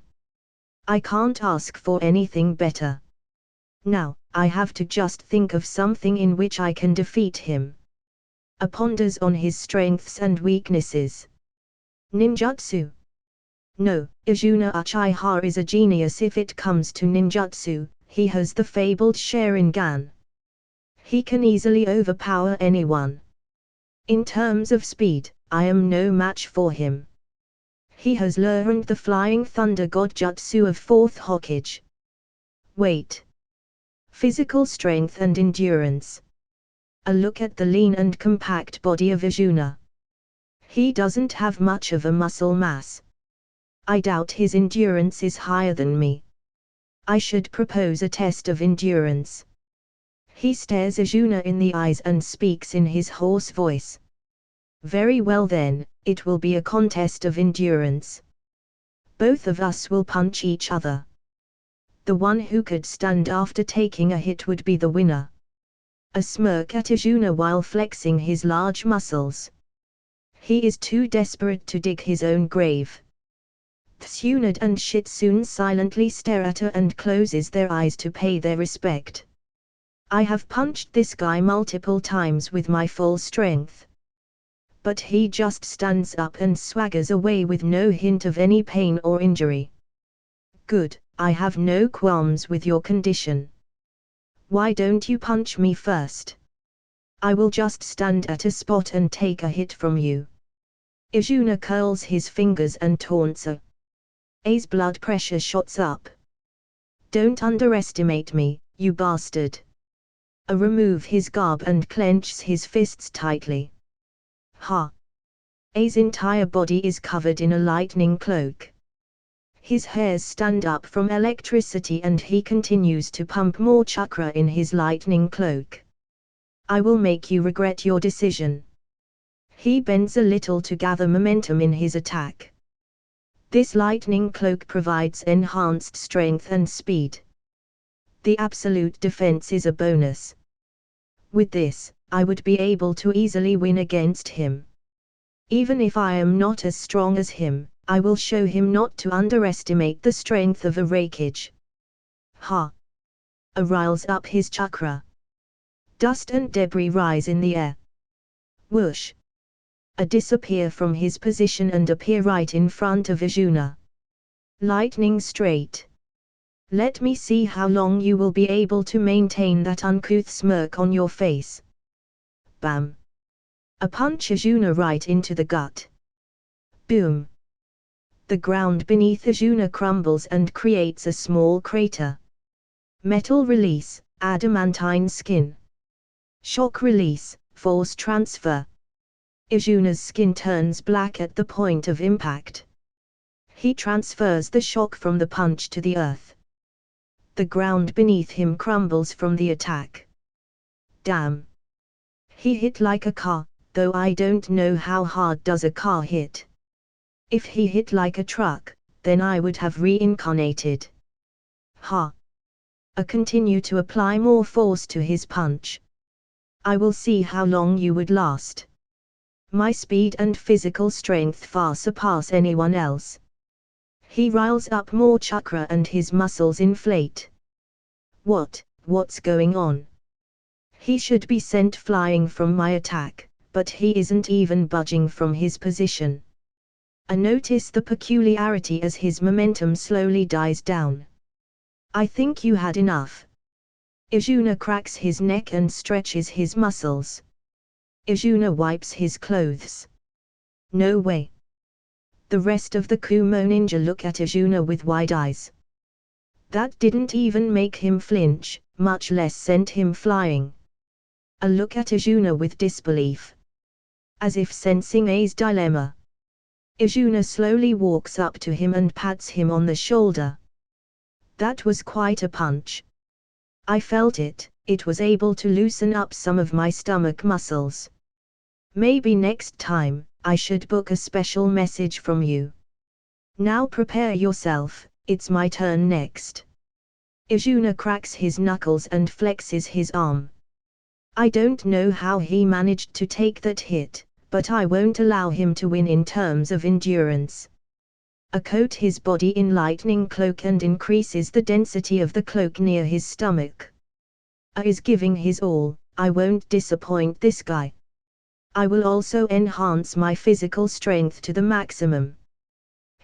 I can't ask for anything better. Now, I have to just think of something in which I can defeat him. A ponders on his strengths and weaknesses. Ninjutsu. No, Izuna Uchiha is a genius if it comes to ninjutsu. He has the fabled Sharingan. He can easily overpower anyone. In terms of speed, I am no match for him. He has learned the Flying Thunder God Jutsu of 4th Hokage. Wait. Physical strength and endurance. A look at the lean and compact body of Izuna. He doesn't have much of a muscle mass. I doubt his endurance is higher than me. I should propose a test of endurance. He stares Izuna in the eyes and speaks in his hoarse voice. Very well then, it will be a contest of endurance. Both of us will punch each other. The one who could stand after taking a hit would be the winner. A smirk at Izuna while flexing his large muscles. He is too desperate to dig his own grave. Tsunade and Shitsune silently stare at her and closes their eyes to pay their respect. I have punched this guy multiple times with my full strength. But he just stands up and swaggers away with no hint of any pain or injury. Good, I have no qualms with your condition. Why don't you punch me first? I will just stand at a spot and take a hit from you. Izuna curls his fingers and taunts her. A's blood pressure shots up. Don't underestimate me, you bastard. A remove his garb and clenches his fists tightly. Ha! A's entire body is covered in a lightning cloak. His hairs stand up from electricity and he continues to pump more chakra in his lightning cloak. I will make you regret your decision. He bends a little to gather momentum in his attack. This lightning cloak provides enhanced strength and speed. The absolute defense is a bonus. With this, I would be able to easily win against him. Even if I am not as strong as him, I will show him not to underestimate the strength of a Raikage. Ha! A riles up his chakra. Dust and debris rise in the air. Whoosh! A disappear from his position and appear right in front of Izuna. Lightning straight. Let me see how long you will be able to maintain that uncouth smirk on your face. Bam! A punch Izuna right into the gut. Boom! The ground beneath Izuna crumbles and creates a small crater. Metal release, adamantine skin. Shock release, force transfer. Izuna's skin turns black at the point of impact. He transfers the shock from the punch to the earth. The ground beneath him crumbles from the attack. Damn! He hit like a car, though I don't know how hard does a car hit. If he hit like a truck, then I would have reincarnated. Ha! I continue to apply more force to his punch. I will see how long you would last. My speed and physical strength far surpass anyone else. He riles up more chakra and his muscles inflate. What's going on? He should be sent flying from my attack, but he isn't even budging from his position. I notice the peculiarity as his momentum slowly dies down. I think you had enough. Izuna cracks his neck and stretches his muscles. Izuna wipes his clothes. No way. The rest of the Kumo ninja look at Izuna with wide eyes. That didn't even make him flinch, much less send him flying. A look at Izuna with disbelief. As if sensing A's dilemma. Izuna slowly walks up to him and pats him on the shoulder. That was quite a punch. I felt it, it was able to loosen up some of my stomach muscles. Maybe next time, I should book a special message from you. Now prepare yourself, it's my turn next. Izuna cracks his knuckles and flexes his arm. I don't know how he managed to take that hit, but I won't allow him to win in terms of endurance. I coat his body in lightning cloak and increases the density of the cloak near his stomach. I is giving his all. I won't disappoint this guy. I will also enhance my physical strength to the maximum.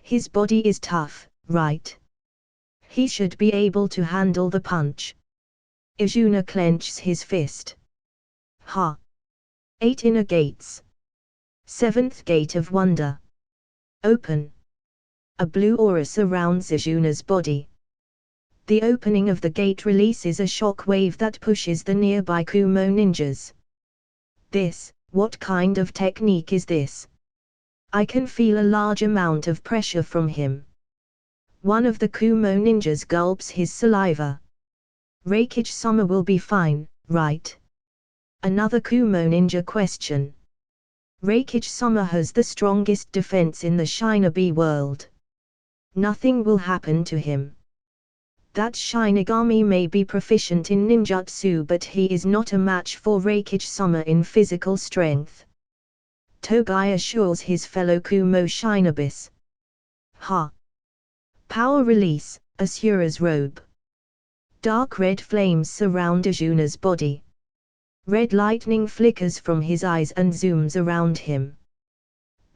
His body is tough, right? He should be able to handle the punch. Izuna clenches his fist. Ha! 8 inner gates. 7th gate of wonder. Open. A blue aura surrounds Izuna's body. The opening of the gate releases a shock wave that pushes the nearby Kumo ninjas. What kind of technique is this? I can feel a large amount of pressure from him. One of the Kumo ninjas gulps his saliva. Reikage-sama will be fine, right? Another Kumo ninja question. Reikage-sama has the strongest defense in the Shinobi world. Nothing will happen to him. That Shinigami may be proficient in ninjutsu, but he is not a match for Reikage-sama in physical strength. Togai assures his fellow Kumo Shinobis. Ha! Power release, Asura's robe. Dark red flames surround Izuna's body. Red lightning flickers from his eyes and zooms around him.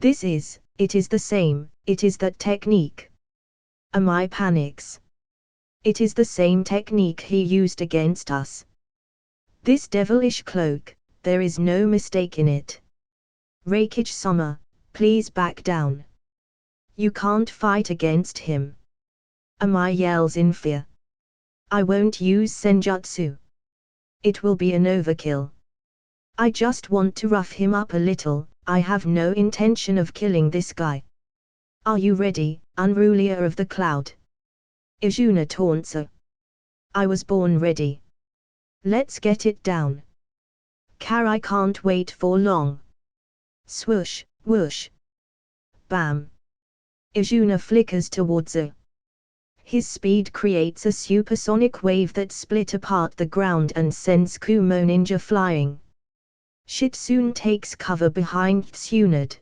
It is the same, it is that technique. Amai panics. It is the same technique he used against us. This devilish cloak, there is no mistake in it. Reikage-sama, please back down. You can't fight against him. Amai yells in fear. I won't use senjutsu. It will be an overkill. I just want to rough him up a little. I have no intention of killing this guy. Are you ready, unrulier of the cloud? Izuna taunts her. I was born ready. Let's get it down. Karai can't wait for long. Swoosh, whoosh. Bam. Izuna flickers towards her. His speed creates a supersonic wave that split apart the ground and sends Kumo ninja flying. Shitsune takes cover behind Tsunade.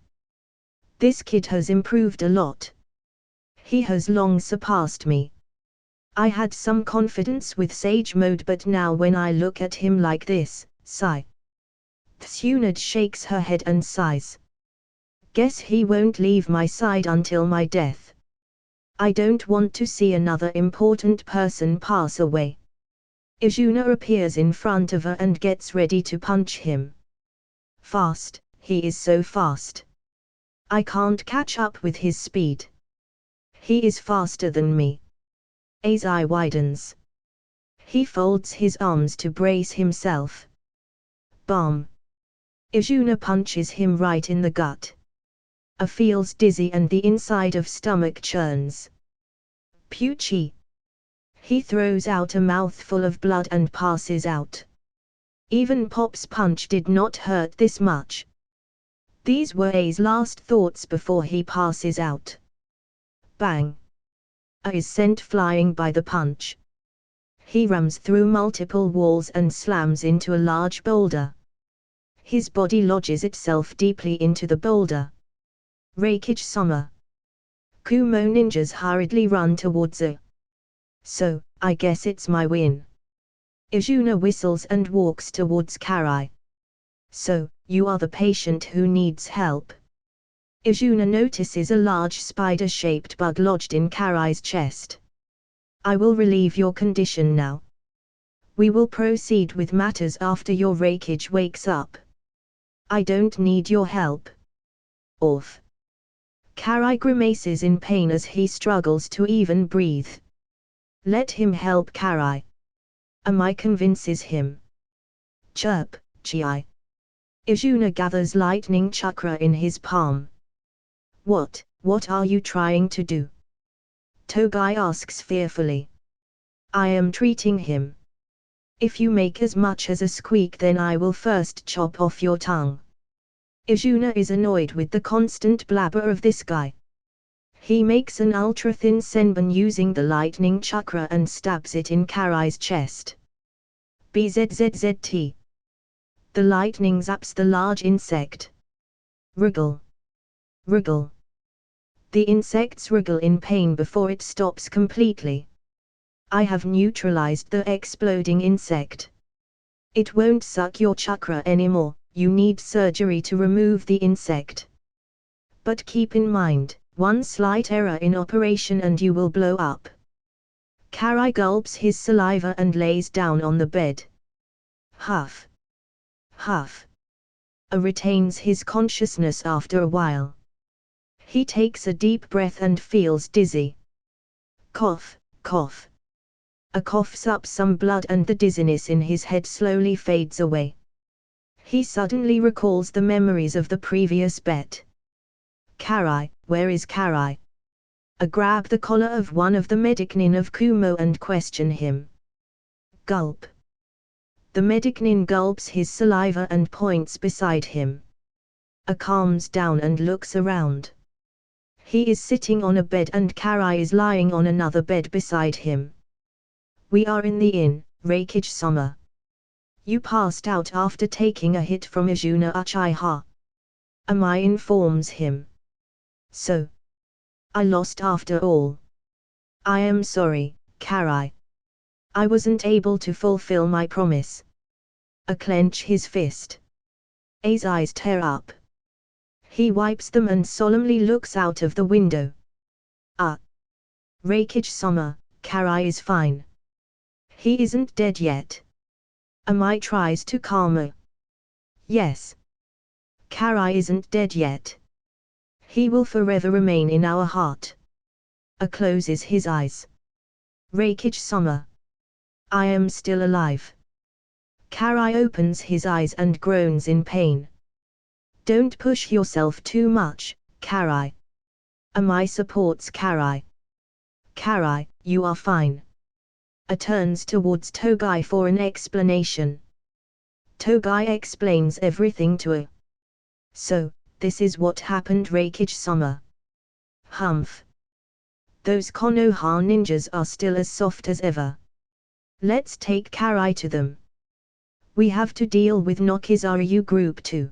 This kid has improved a lot. He has long surpassed me. I had some confidence with Sage Mode, but now when I look at him like this, sigh. Tsunade shakes her head and sighs. Guess he won't leave my side until my death. I don't want to see another important person pass away. Izuna appears in front of her and gets ready to punch him. Fast, he is so fast. I can't catch up with his speed. He is faster than me. His eye widens. He folds his arms to brace himself. Bam! Izuna punches him right in the gut. Feels dizzy and the inside of stomach churns. Pucci! He throws out a mouthful of blood and passes out. Even Pop's punch did not hurt this much. These were A's last thoughts before he passes out. Bang! A is sent flying by the punch. He rams through multiple walls and slams into a large boulder. His body lodges itself deeply into the boulder. Reikage-sama. Kumo ninjas hurriedly run towards her. So, I guess it's my win. Izuna whistles and walks towards Karai. So, you are the patient who needs help. Izuna notices a large spider-shaped bug lodged in Karai's chest. I will relieve your condition now. We will proceed with matters after your Reikage wakes up. I don't need your help. Off. Karai grimaces in pain as he struggles to even breathe. Let him help Karai. Amai convinces him. Chirp, Chi. Izuna gathers lightning chakra in his palm. What are you trying to do? Togai asks fearfully. I am treating him. If you make as much as a squeak, then I will first chop off your tongue. Izuna is annoyed with the constant blabber of this guy. He makes an ultra-thin senbon using the lightning chakra and stabs it in Karai's chest. Bzzzt. The lightning zaps the large insect. Wriggle. Wriggle. The insects wriggle in pain before it stops completely. I have neutralized the exploding insect. It won't suck your chakra anymore, you need surgery to remove the insect. But keep in mind, one slight error in operation and you will blow up. Karai gulps his saliva and lays down on the bed. Huff. Huff. Retains his consciousness after a while. He takes a deep breath and feels dizzy. Cough, cough. Coughs up some blood and the dizziness in his head slowly fades away. He suddenly recalls the memories of the previous bet. Karai, where is Karai? Grab the collar of one of the medicnin of Kumo and question him. Gulp. The medicnin gulps his saliva and points beside him. Calms down and looks around. He is sitting on a bed and Karai is lying on another bed beside him. We are in the inn, Reikage-sama. You passed out after taking a hit from Izuna Uchiha. Amai informs him. So. I lost after all. I am sorry, Karai. I wasn't able to fulfill my promise. Clench his fist. A's eyes tear up. He wipes them and solemnly looks out of the window. Reikage-sama, Karai is fine. He isn't dead yet. Amai tries to calm her. Yes. Karai isn't dead yet. He will forever remain in our heart. Closes his eyes. Reikage-sama. I am still alive. Karai opens his eyes and groans in pain. Don't push yourself too much, Karai. Amai supports Karai. Karai, you are fine. Turns towards Togai for an explanation. Togai explains everything to her. So, this is what happened, Reikage-sama. Humph. Those Konoha ninjas are still as soft as ever. Let's take Karai to them. We have to deal with Nokizaryu Group too.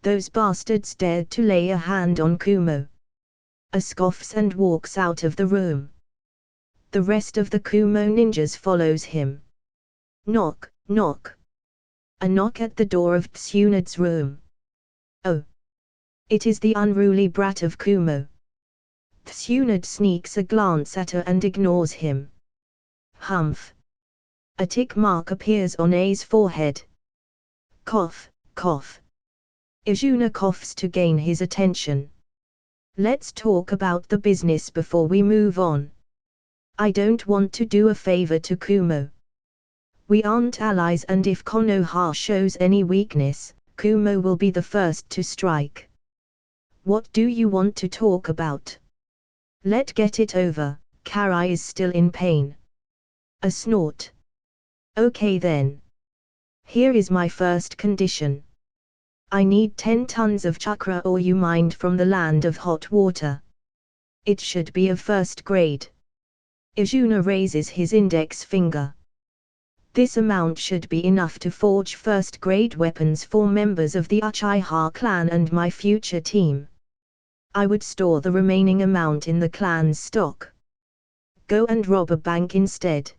Those bastards dared to lay a hand on Kumo. Scoffs and walks out of the room. The rest of the Kumo ninjas follows him. Knock, knock. A knock at the door of Tsunad's room. Oh. It is the unruly brat of Kumo. Tsunad sneaks a glance at her and ignores him. Humph. A tick mark appears on A's forehead. Cough, cough. Izuna coughs to gain his attention. Let's talk about the business before we move on. I don't want to do a favor to Kumo. We aren't allies and if Konoha shows any weakness, Kumo will be the first to strike. What do you want to talk about? Let's get it over, Karai is still in pain. A snort. Okay then. Here is my first condition. I need 10 tons of chakra or you mined from the land of hot water. It should be of first grade. Izuna raises his index finger. This amount should be enough to forge first-grade weapons for members of the Uchiha clan and my future team. I would store the remaining amount in the clan's stock. Go and rob a bank instead.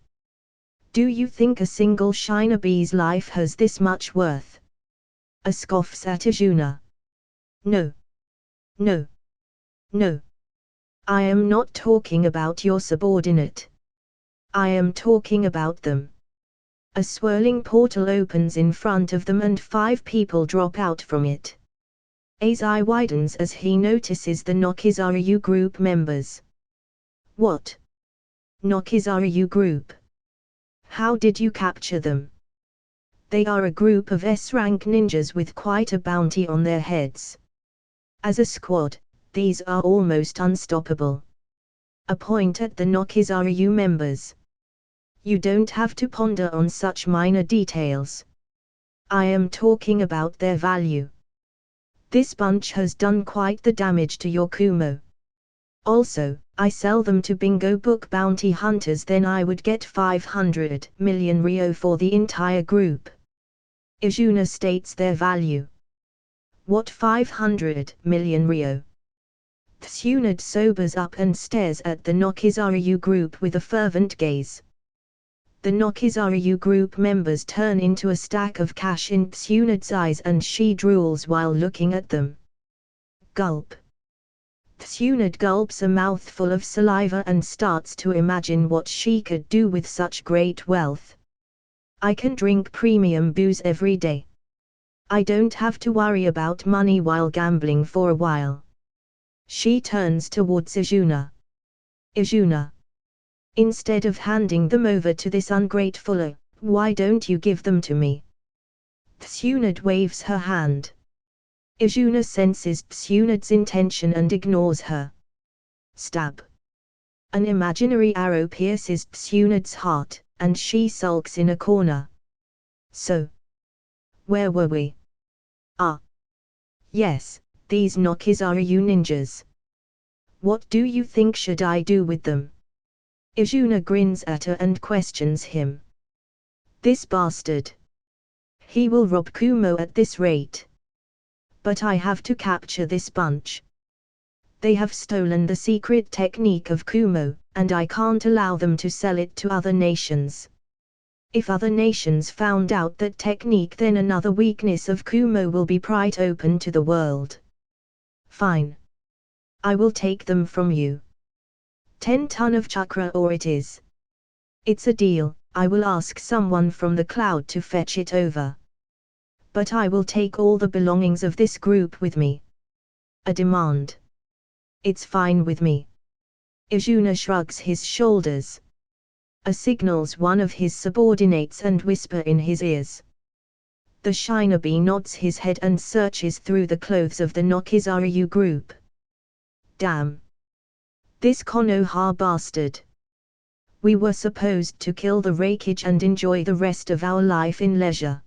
Do you think a single shinobi's life has this much worth? Scoffs at Izuna. No. No. No. I am not talking about your subordinate. I am talking about them. A swirling portal opens in front of them and 5 people drop out from it. A's eye widens as he notices the Nokizaryu Group members. What? Nokizaryu Group? How did you capture them? They are a group of S-rank ninjas with quite a bounty on their heads. As a squad, these are almost unstoppable. A point at the Nokizaryu members. You don't have to ponder on such minor details. I am talking about their value. This bunch has done quite the damage to your Kumo. Also, I sell them to bingo book bounty hunters, then I would get 500 million Rio for the entire group. Izuna states their value. What 500 million Rio? Tsunade sobers up and stares at the Nokizaryu group with a fervent gaze. The Nokizaryu group members turn into a stack of cash in Tsunade's eyes and she drools while looking at them. Gulp. Tsunade gulps a mouthful of saliva and starts to imagine what she could do with such great wealth. I can drink premium booze every day. I don't have to worry about money while gambling for a while. She turns towards Izuna. Izuna. Instead of handing them over to this ungrateful, why don't you give them to me? Tsunade waves her hand. Izuna senses Tsunade's intention and ignores her. Stab. An imaginary arrow pierces Tsunade's heart, and she sulks in a corner. So. Where were we? Ah. Yes, these Nokizaryu ninjas. What do you think should I do with them? Izuna grins at her and questions him. This bastard. He will rob Kumo at this rate. But I have to capture this bunch. They have stolen the secret technique of Kumo, and I can't allow them to sell it to other nations. If other nations found out that technique, then another weakness of Kumo will be pried open to the world. Fine. I will take them from you. 10 ton of chakra or it is. It's a deal. I will ask someone from the cloud to fetch it over. But I will take all the belongings of this group with me. A demand. It's fine with me. Izuna shrugs his shoulders. Signals one of his subordinates and whisper in his ears. The shinobi nods his head and searches through the clothes of the Nokizaryu group. Damn. This Konoha bastard. We were supposed to kill the Raikage and enjoy the rest of our life in leisure.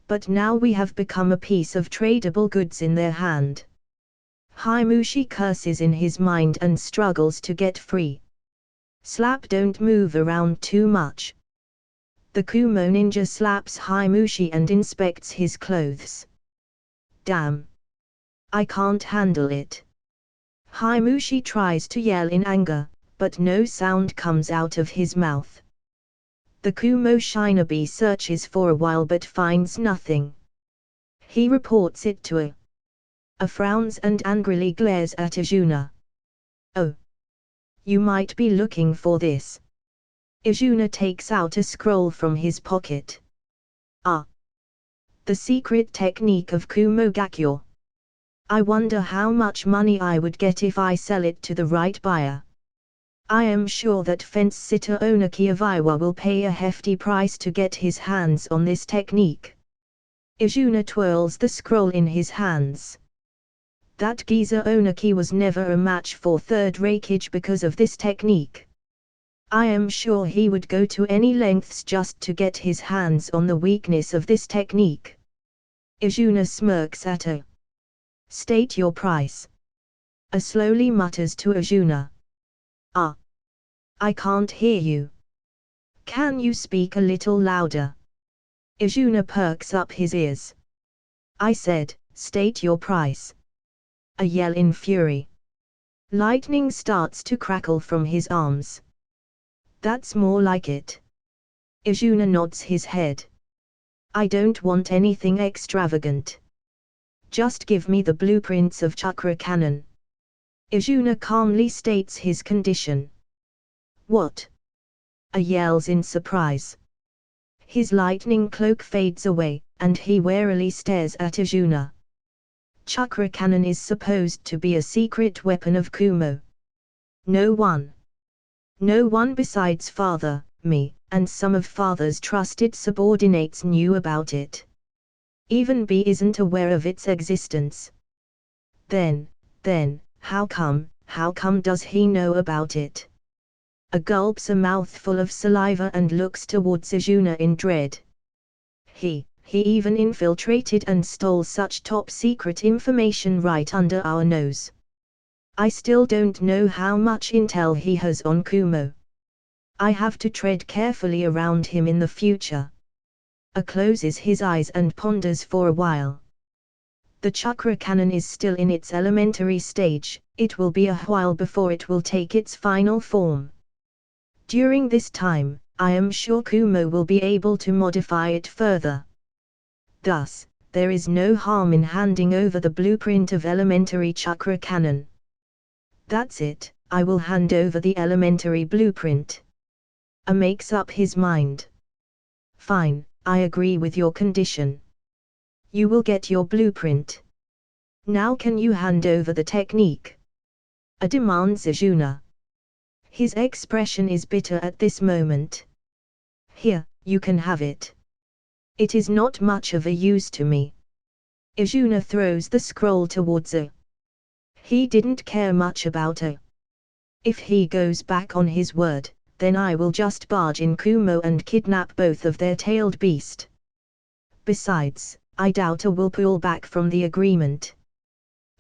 But now we have become a piece of tradable goods in their hand. Haimushi curses in his mind and struggles to get free. Slap, don't move around too much. The Kumo ninja slaps Haimushi and inspects his clothes. Damn. I can't handle it. Haimushi tries to yell in anger, but no sound comes out of his mouth. The Kumo shinobi searches for a while but finds nothing. He reports it to a frowns and angrily glares at Izuna. Oh. You might be looking for this. Izuna takes out a scroll from his pocket. Ah. The secret technique of Kumo Gakyo. I wonder how much money I would get if I sell it to the right buyer. I am sure that fence-sitter Onaki of Iwa will pay a hefty price to get his hands on this technique. Izuna twirls the scroll in his hands. That geezer Onaki was never a match for third Raikage because of this technique. I am sure he would go to any lengths just to get his hands on the weakness of this technique. Izuna smirks at her. State your price. Slowly mutters to Izuna. Ah. I can't hear you. Can you speak a little louder? Izuna perks up his ears. I said, state your price. A yell in fury. Lightning starts to crackle from his arms. That's more like it. Izuna nods his head. I don't want anything extravagant. Just give me the blueprints of chakra canon. Izuna calmly states his condition. What? Yells in surprise. His lightning cloak fades away, and he warily stares at Izuna. Chakra canon is supposed to be a secret weapon of Kumo. No one besides Father, me, and some of Father's trusted subordinates knew about it. Even B isn't aware of its existence. Then, how come does he know about it? Gulps a mouthful of saliva and looks towards Izuna in dread. He even infiltrated and stole such top secret information right under our nose. I still don't know how much intel he has on Kumo. I have to tread carefully around him in the future. A closes his eyes and ponders for a while. The chakra cannon is still in its elementary stage, it will be a while before it will take its final form. During this time, I am sure Kumo will be able to modify it further. Thus, there is no harm in handing over the blueprint of elementary chakra cannon. That's it, I will hand over the elementary blueprint. A makes up his mind. Fine, I agree with your condition. You will get your blueprint. Now can you hand over the technique? A demands Izuna. His expression is bitter at this moment. Here, you can have it. It is not much of a use to me. Izuna throws the scroll towards her. He didn't care much about her. If he goes back on his word, then I will just barge in Kumo and kidnap both of their tailed beast. Besides, I doubt I will pull back from the agreement.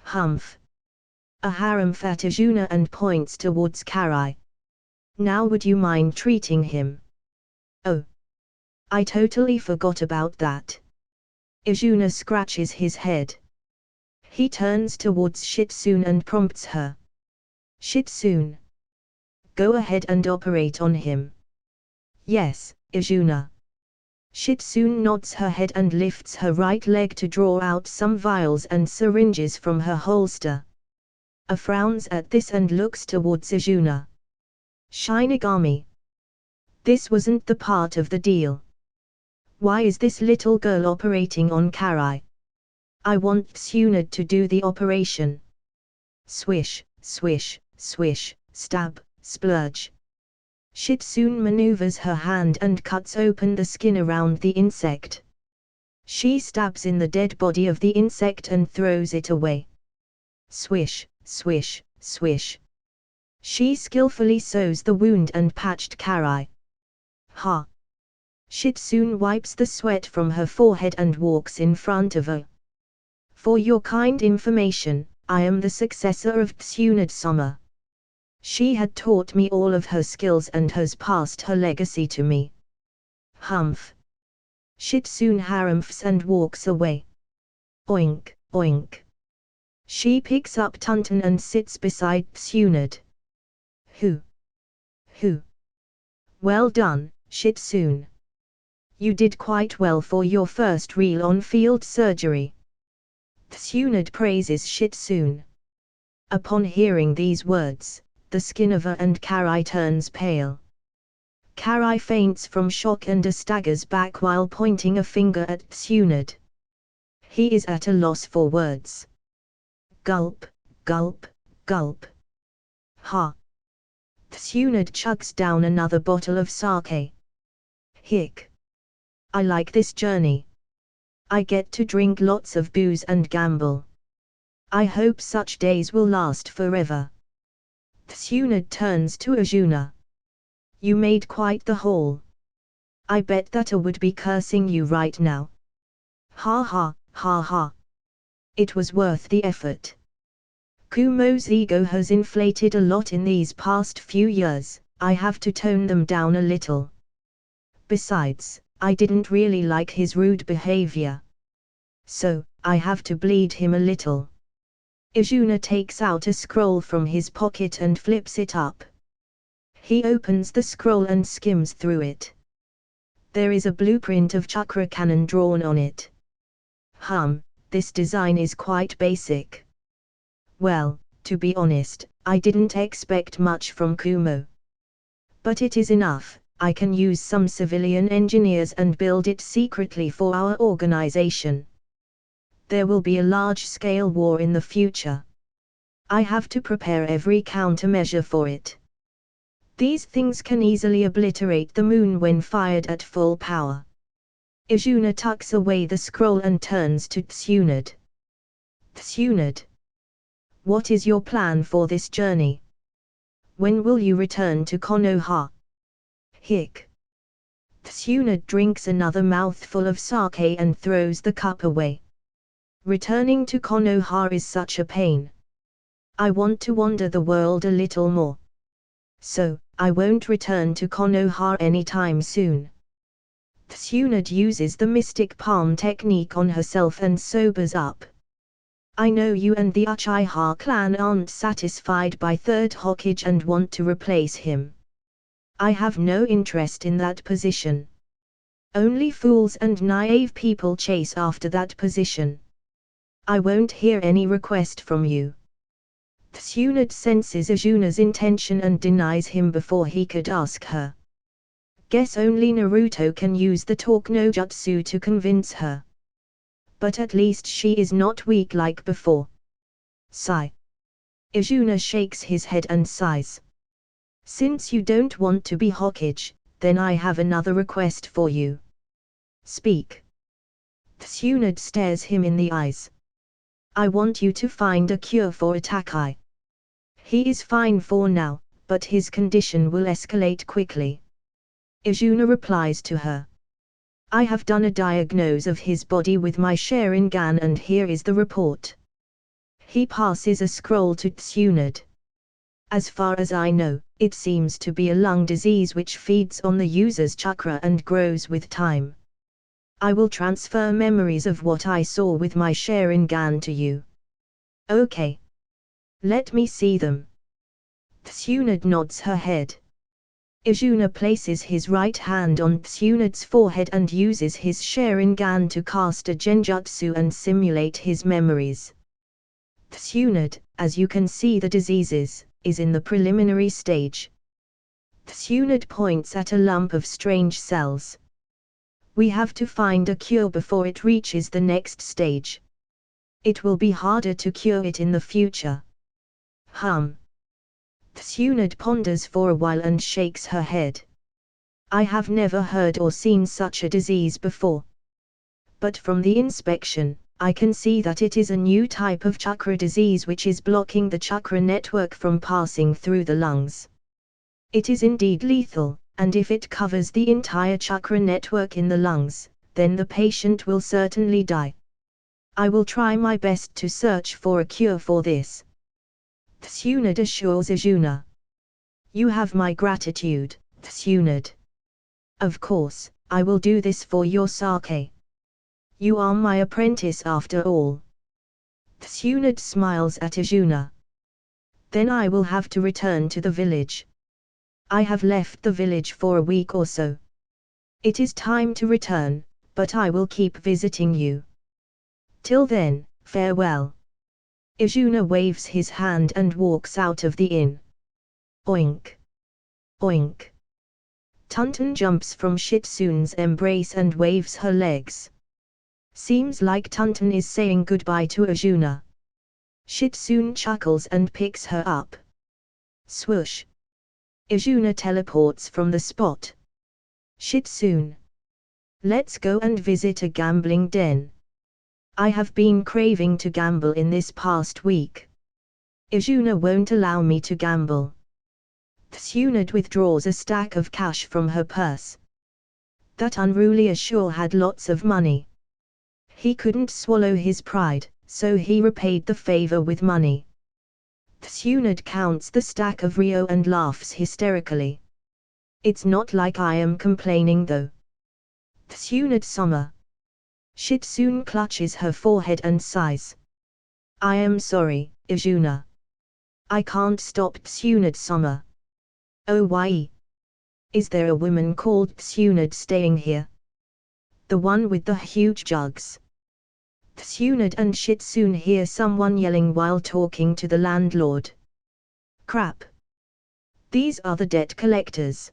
Humph. A harumph at Izuna and points towards Karai. Now would you mind treating him? Oh. I totally forgot about that. Izuna scratches his head. He turns towards Shitsune and prompts her. Shitsune. Go ahead and operate on him. Yes, Izuna. Shitsune nods her head and lifts her right leg to draw out some vials and syringes from her holster. A frowns at this and looks towards Izuna. Shinigami. This wasn't the part of the deal. Why is this little girl operating on Karai? I want Tsunade to do the operation. Swish, swish, swish, stab, splurge. Shitsune maneuvers her hand and cuts open the skin around the insect. She stabs in the dead body of the insect and throws it away. Swish, swish, swish. She skillfully sews the wound and patched Karai. Ha! Shitsune wipes the sweat from her forehead and walks in front of her. For your kind information, I am the successor of Tsunade-sama. She had taught me all of her skills and has passed her legacy to me. Humph. Shitsune harumphs and walks away. Oink, oink. She picks up Tunton and sits beside Tsunade. Who? Well done, Shitsune. You did quite well for your first real on-field surgery. Tsunade praises Shitsune. Upon hearing these words, the skin of her and Karai turns pale. Karai faints from shock and staggers back while pointing a finger at Tsunade. He is at a loss for words. Gulp, gulp, gulp. Ha! Tsunade chugs down another bottle of sake. Hick. I like this journey. I get to drink lots of booze and gamble. I hope such days will last forever. Tsunade turns to Izuna. You made quite the haul. I bet that I would be cursing you right now. Ha ha, ha ha. It was worth the effort. Kumo's ego has inflated a lot in these past few years, I have to tone them down a little. Besides, I didn't really like his rude behavior. So, I have to bleed him a little. Izuna takes out a scroll from his pocket and flips it up. He opens the scroll and skims through it. There is a blueprint of chakra cannon drawn on it. This design is quite basic. Well, to be honest, I didn't expect much from Kumo. But it is enough, I can use some civilian engineers and build it secretly for our organization. There will be a large-scale war in the future. I have to prepare every countermeasure for it. These things can easily obliterate the moon when fired at full power. Izuna tucks away the scroll and turns to Tsunade. Tsunade. What is your plan for this journey? When will you return to Konoha? Hick. Tsunade drinks another mouthful of sake and throws the cup away. Returning to Konoha is such a pain. I want to wander the world a little more. So, I won't return to Konoha anytime soon. Tsunade uses the mystic palm technique on herself and sobers up. I know you and the Uchiha clan aren't satisfied by third Hokage and want to replace him. I have no interest in that position. Only fools and naive people chase after that position. I won't hear any request from you. Tsunade senses Azuna's intention and denies him before he could ask her. Guess only Naruto can use the talk no jutsu to convince her. But at least she is not weak like before. Sigh. Izuna shakes his head and sighs. Since you don't want to be Hokage, then I have another request for you. Speak. Tsunade stares him in the eyes. I want you to find a cure for Itachi. He is fine for now, but his condition will escalate quickly. Izuna replies to her. I have done a diagnose of his body with my Sharingan and here is the report. He passes a scroll to Tsunade. As far as I know, it seems to be a lung disease which feeds on the user's chakra and grows with time. I will transfer memories of what I saw with my Sharingan to you. Okay. Let me see them. Tsunade nods her head. Izuna places his right hand on Tsunade's forehead and uses his Sharingan to cast a genjutsu and simulate his memories. Tsunade, as you can see the diseases, is in the preliminary stage. Tsunade points at a lump of strange cells. We have to find a cure before it reaches the next stage. It will be harder to cure it in the future. Tsunade ponders for a while and shakes her head. I have never heard or seen such a disease before. But from the inspection, I can see that it is a new type of chakra disease which is blocking the chakra network from passing through the lungs. It is indeed lethal, and if it covers the entire chakra network in the lungs, then the patient will certainly die. I will try my best to search for a cure for this. Tsunade assures Izuna. You have my gratitude, Tsunade. Of course, I will do this for your sake. You are my apprentice after all. Tsunade smiles at Izuna. Then I will have to return to the village. I have left the village for a week or so. It is time to return, but I will keep visiting you. Till then, farewell. Izuna waves his hand and walks out of the inn. Oink. Oink. Tonton jumps from Shitsune's embrace and waves her legs. Seems like Tonton is saying goodbye to Izuna. Shitsune chuckles and picks her up. Swoosh. Izuna teleports from the spot. Shitsune. Let's go and visit a gambling den. I have been craving to gamble in this past week. Izuna won't allow me to gamble. Tsunade withdraws a stack of cash from her purse. That unruly Ashur had lots of money. He couldn't swallow his pride, so he repaid the favor with money. Tsunade counts the stack of Rio and laughs hysterically. It's not like I am complaining though. Tsunade-sama. Shitsune clutches her forehead and sighs. I am sorry, Izuna. I can't stop Tsunade-sama. Oh why? Is there a woman called Tsunade staying here? The one with the huge jugs. Tsunade and Shitsune hear someone yelling while talking to the landlord. Crap. These are the debt collectors.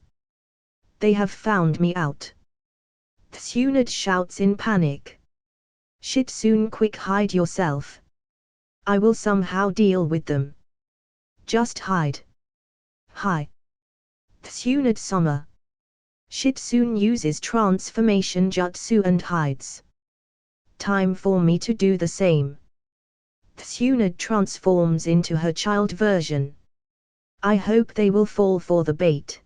They have found me out. Tsunade shouts in panic. Shitsune, quick, hide yourself. I will somehow deal with them. Just hide. Hi. Tsunade-sama. Shitsune uses transformation jutsu and hides. Time for me to do the same. Tsunade transforms into her child version. I hope they will fall for the bait.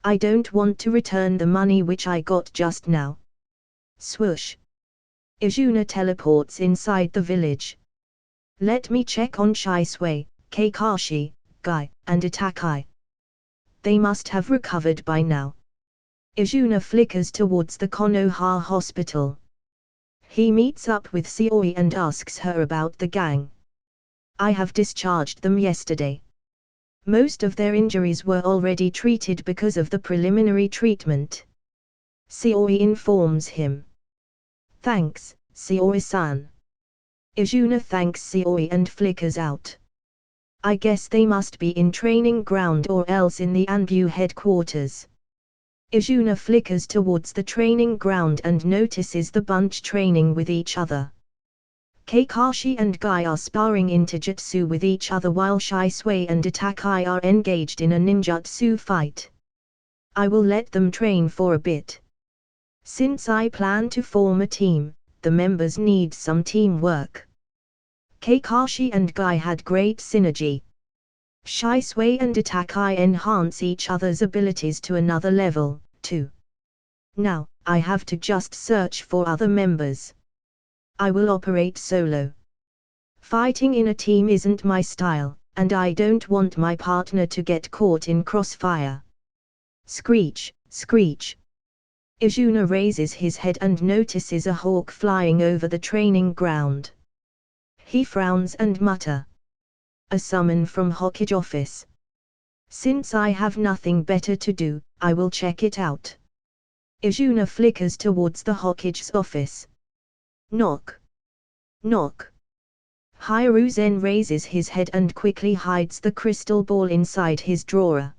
I don't want to return the money which I got just now. Swoosh. Izuna teleports inside the village. Let me check on Shisui, Kakashi, Guy, and Itakai. They must have recovered by now. Izuna flickers towards the Konoha hospital. He meets up with Sayori and asks her about the gang. I have discharged them yesterday. Most of their injuries were already treated because of the preliminary treatment. Sayori informs him. Thanks, Sayori-san. Izuna thanks Sayori and flickers out. I guess they must be in training ground or else in the Anbu headquarters. Izuna flickers towards the training ground and notices the bunch training with each other. Kakashi and Guy are sparring in taijutsu with each other while Shisui and Itakai are engaged in a ninjutsu fight. I will let them train for a bit. Since I plan to form a team, the members need some teamwork. Kakashi and Guy had great synergy. Shisui and Itakai enhance each other's abilities to another level, too. Now, I have to just search for other members. I will operate solo. Fighting in a team isn't my style, and I don't want my partner to get caught in crossfire. Screech, screech. Izuna raises his head and notices a hawk flying over the training ground. He frowns and mutters. A summon from Hokage office. Since I have nothing better to do, I will check it out. Izuna flickers towards the Hokage's office. Knock. Knock. Hiruzen raises his head and quickly hides the crystal ball inside his drawer.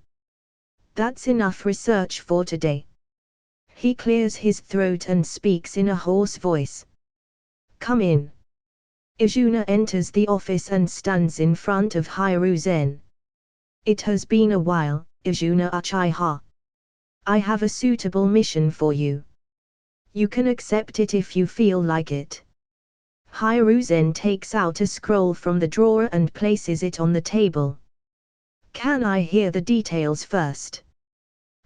That's enough research for today. He clears his throat and speaks in a hoarse voice. Come in. Izuna enters the office and stands in front of Hiruzen. It has been a while, Izuna Uchiha. I have a suitable mission for you. You can accept it if you feel like it. Hiruzen takes out a scroll from the drawer and places it on the table. Can I hear the details first?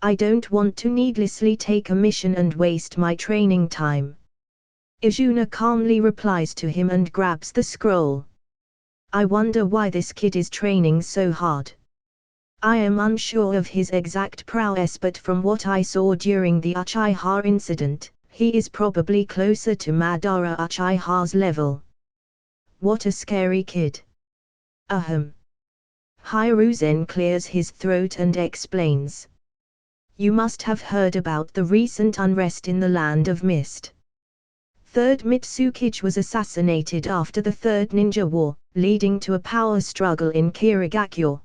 I don't want to needlessly take a mission and waste my training time. Izuna calmly replies to him and grabs the scroll. I wonder why this kid is training so hard. I am unsure of his exact prowess, but from what I saw during the Uchiha incident, he is probably closer to Madara Uchiha's level. What a scary kid. Ahem. Hiruzen clears his throat and explains. You must have heard about the recent unrest in the Land of Mist. Third Mitsukage was assassinated after the Third Ninja War, leading to a power struggle in Kirigakyo.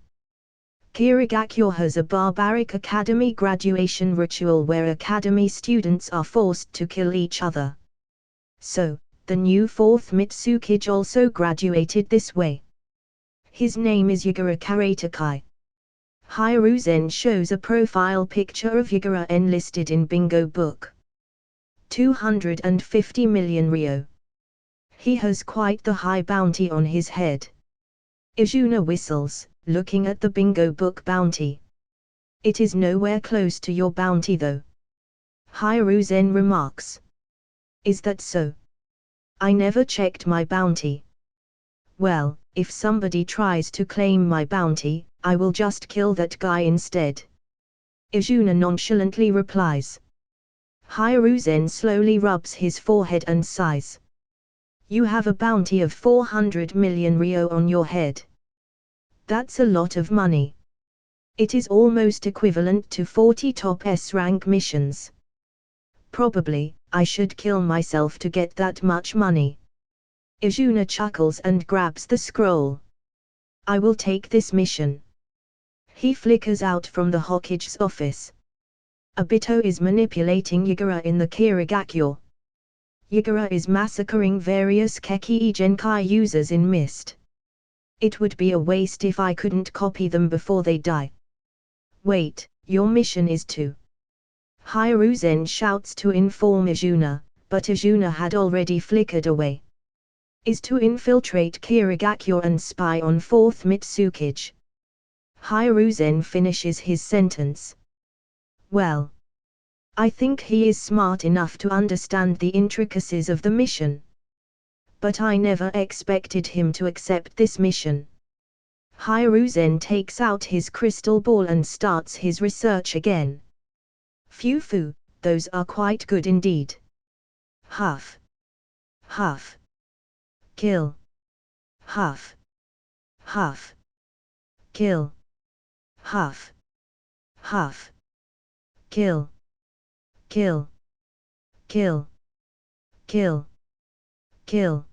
Kirigakyo has a barbaric academy graduation ritual where academy students are forced to kill each other. So, the new fourth Mitsukage also graduated this way. His name is Yagura Karatakai. Hiruzen shows a profile picture of Yagura enlisted in Bingo Book. 250 million ryo. He has quite the high bounty on his head. Izuna whistles, looking at the Bingo Book bounty. It is nowhere close to your bounty though. Hiruzen remarks. Is that so? I never checked my bounty. Well, if somebody tries to claim my bounty, I will just kill that guy instead. Izuna nonchalantly replies. Hiruzen slowly rubs his forehead and sighs. You have a bounty of 400 million ryo on your head. That's a lot of money. It is almost equivalent to 40 top S-rank missions. Probably, I should kill myself to get that much money. Izuna chuckles and grabs the scroll. I will take this mission. He flickers out from the Hokage's office. Obito is manipulating Yagura in the Kirigakyo. Yagura is massacring various Kekkei Genkai users in Mist. It would be a waste if I couldn't copy them before they die. Wait, your mission is to... Hiruzen shouts to inform Izuna, but Izuna had already flickered away. Is to infiltrate Kirigakyo and spy on 4th Mitsukage. Hiruzen finishes his sentence. Well, I think he is smart enough to understand the intricacies of the mission. But I never expected him to accept this mission. Hiruzen takes out his crystal ball and starts his research again. Phew, those are quite good indeed. Huff. Huff. Kill. Huff. Huff. Kill. Huff. Huff. Kill. Kill. Kill. Kill. Kill.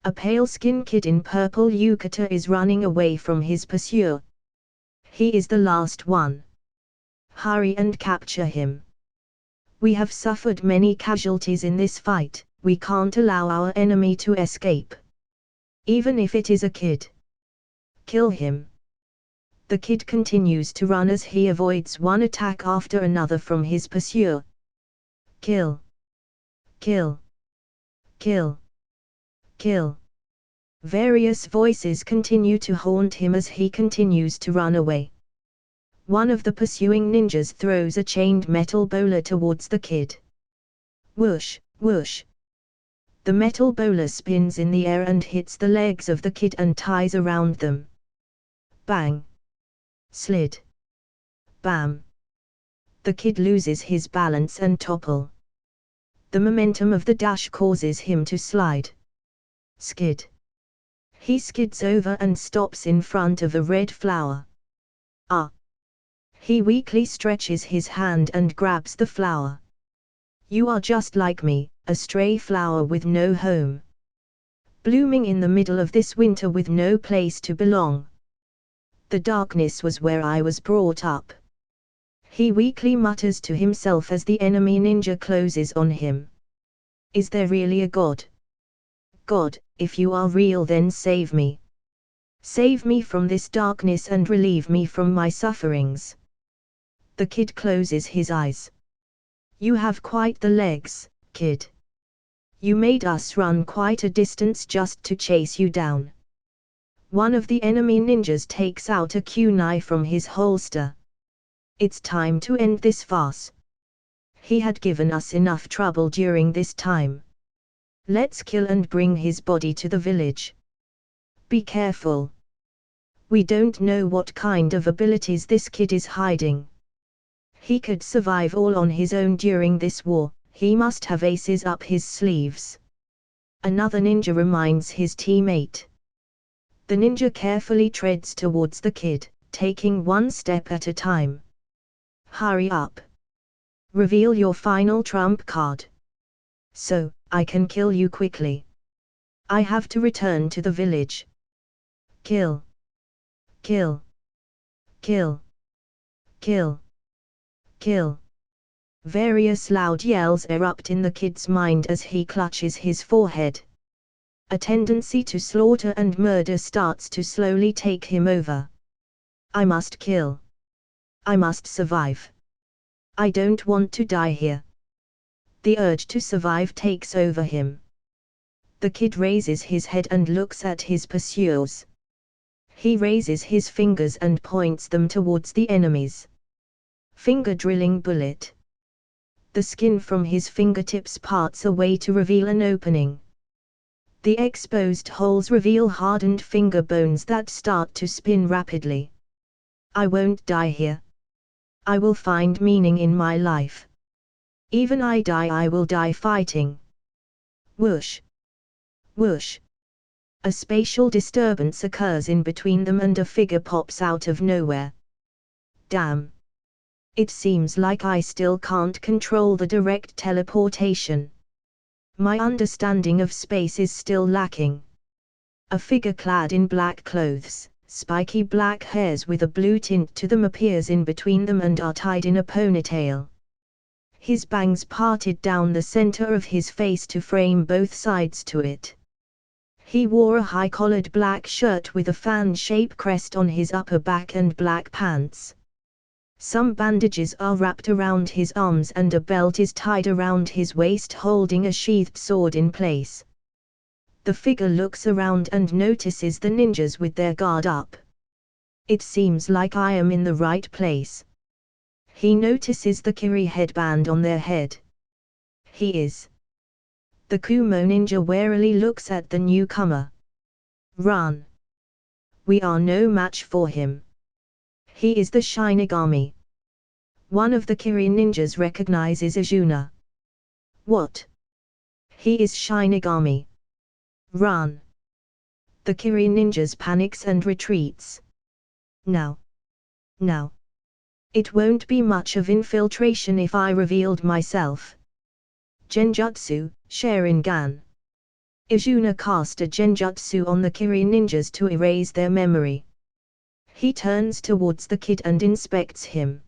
A pale-skinned kid in purple yukata is running away from his pursuer. He is the last one. Hurry and capture him. We have suffered many casualties in this fight, we can't allow our enemy to escape. Even if it is a kid. Kill him. The kid continues to run as he avoids one attack after another from his pursuer. Kill. Kill. Kill. Kill. Various voices continue to haunt him as he continues to run away. One of the pursuing ninjas throws a chained metal bowler towards the kid. Whoosh, whoosh. The metal bowler spins in the air and hits the legs of the kid and ties around them. Bang. Slid. Bam. The kid loses his balance and topple. The momentum of the dash causes him to slide. Skid. He skids over and stops in front of a red flower. Ah! He weakly stretches his hand and grabs the flower. You are just like me, a stray flower with no home. Blooming in the middle of this winter with no place to belong. The darkness was where I was brought up. He weakly mutters to himself as the enemy ninja closes on him. Is there really a God? God, if you are real, then save me. Save me from this darkness and relieve me from my sufferings. The kid closes his eyes. You have quite the legs, kid. You made us run quite a distance just to chase you down. One of the enemy ninjas takes out a kunai from his holster. It's time to end this farce. He had given us enough trouble during this time. Let's kill and bring his body to the village. Be careful. We don't know what kind of abilities this kid is hiding. He could survive all on his own during this war, he must have aces up his sleeves. Another ninja reminds his teammate. The ninja carefully treads towards the kid, taking one step at a time. Hurry up. Reveal your final trump card. So, I can kill you quickly. I have to return to the village. Kill. Kill. Kill. Kill. Kill. Various loud yells erupt in the kid's mind as he clutches his forehead. A tendency to slaughter and murder starts to slowly take him over. I must kill. I must survive. I don't want to die here. The urge to survive takes over him. The kid raises his head and looks at his pursuers. He raises his fingers and points them towards the enemies. Finger drilling bullet. The skin from his fingertips parts away to reveal an opening. The exposed holes reveal hardened finger bones that start to spin rapidly. I won't die here. I will find meaning in my life. Even I will die fighting. Whoosh. Whoosh. A spatial disturbance occurs in between them and a figure pops out of nowhere. Damn. It seems like I still can't control the direct teleportation. My understanding of space is still lacking. A figure clad in black clothes, spiky black hairs with a blue tint to them appears in between them and are tied in a ponytail. His bangs parted down the center of his face to frame both sides to it. He wore a high-collared black shirt with a fan-shaped crest on his upper back and black pants. Some bandages are wrapped around his arms and a belt is tied around his waist holding a sheathed sword in place. The figure looks around and notices the ninjas with their guard up. It seems like I am in the right place. He notices the kiri headband on their head. He is. The Kumo ninja warily looks at the newcomer. Run. We are no match for him. He is the Shinigami. One of the Kiri ninjas recognizes Izuna. What? He is Shinigami. Run. The Kiri ninjas panics and retreats. Now. It won't be much of infiltration if I revealed myself. Genjutsu, Sharingan. Izuna cast a genjutsu on the Kiri ninjas to erase their memory. He turns towards the kid and inspects him.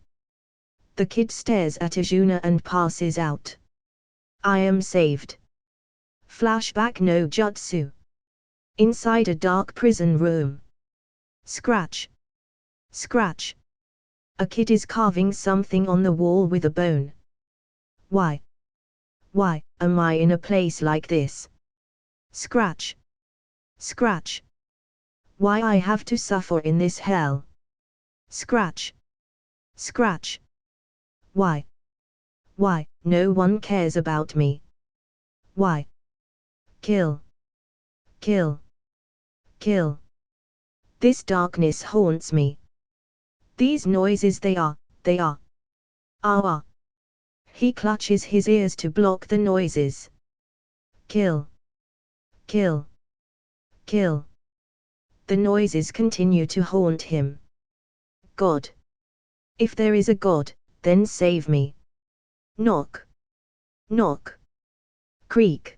The kid stares at Izuna and passes out. I am saved. Flashback no jutsu. Inside a dark prison room. Scratch. Scratch. A kid is carving something on the wall with a bone. Why am I in a place like this? Scratch. Scratch. Why I have to suffer in this hell? Scratch. Scratch. Why no one cares about me? Why? Kill. This darkness haunts me. These noises they are. Ah. He clutches his ears to block the noises. Kill. The noises continue to haunt him. God. If there is a God, then save me. Knock. Creak.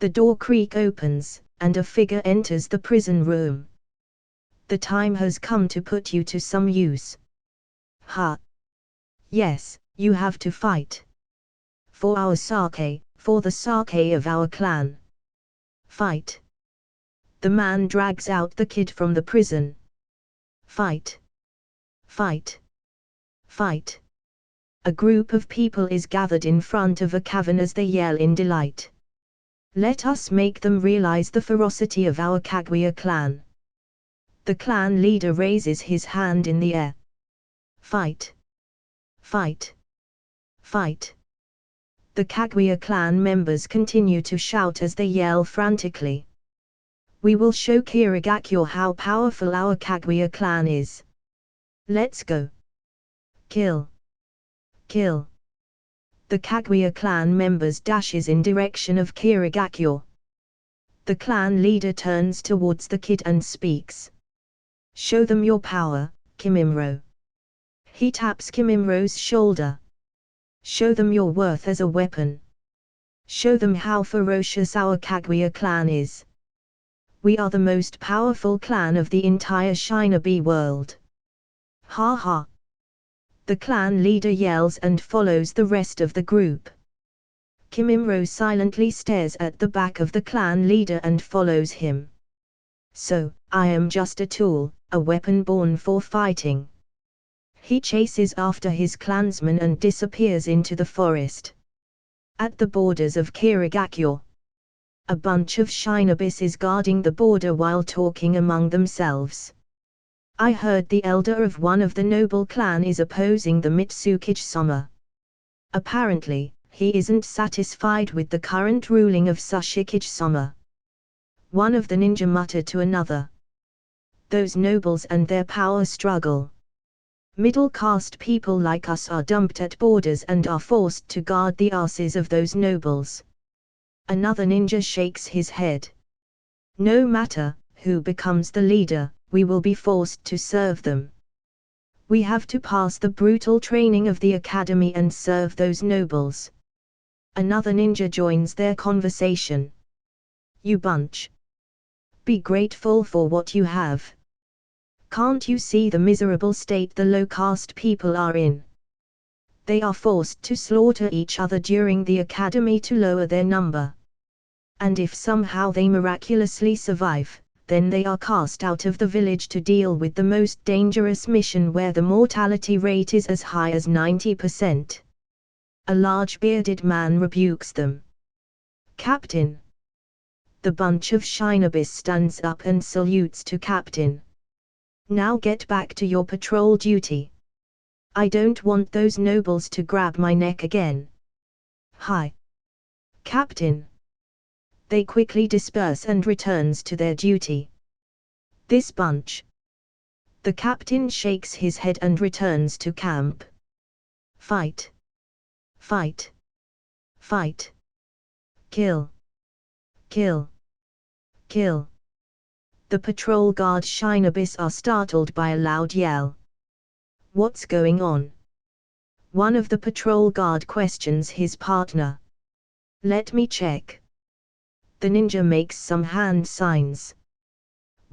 The door creak opens, and a figure enters the prison room. The time has come to put you to some use. Ha. Yes, you have to fight. For our sake, for the sake of our clan. Fight. The man drags out the kid from the prison. Fight. A group of people is gathered in front of a cavern as they yell in delight. Let us make them realize the ferocity of our Kaguya clan. The clan leader raises his hand in the air. Fight. The Kaguya clan members continue to shout as they yell frantically. We will show Kirigakyo how powerful our Kaguya clan is. Let's go. Kill. The Kaguya clan members dashes in direction of Kirigakyo. The clan leader turns towards the kid and speaks. Show them your power, Kimimaro. He taps Kimimaro's shoulder. Show them your worth as a weapon. Show them how ferocious our Kaguya clan is. We are the most powerful clan of the entire Shinobi world. Ha ha. The clan leader yells and follows the rest of the group. Kimimaro silently stares at the back of the clan leader and follows him. So, I am just a tool, a weapon born for fighting. He chases after his clansmen and disappears into the forest. At the borders of Kirigakyo, a bunch of shinobis is guarding the border while talking among themselves. I heard the elder of one of the noble clan is opposing the Mitsukage-sama. Apparently, he isn't satisfied with the current ruling of Sushikage-sama. One of the ninja muttered to another. Those nobles and their power struggle. Middle caste people like us are dumped at borders and are forced to guard the asses of those nobles. Another ninja shakes his head. No matter who becomes the leader, we will be forced to serve them. We have to pass the brutal training of the academy and serve those nobles. Another ninja joins their conversation. You bunch. Be grateful for what you have. Can't you see the miserable state the low-caste people are in? They are forced to slaughter each other during the academy to lower their number. And if somehow they miraculously survive, then they are cast out of the village to deal with the most dangerous mission where the mortality rate is as high as 90%. A large bearded man rebukes them. Captain. The bunch of shinobis stands up and salutes to Captain. Now get back to your patrol duty. I don't want those nobles to grab my neck again. Hi. Captain. They quickly disperse and returns to their duty. This bunch. The captain shakes his head and returns to camp. Fight. Fight. Fight. Kill. Kill. Kill. The patrol guard Shinobis are startled by a loud yell. What's going on? One of the patrol guard questions his partner. Let me check. The ninja makes some hand signs.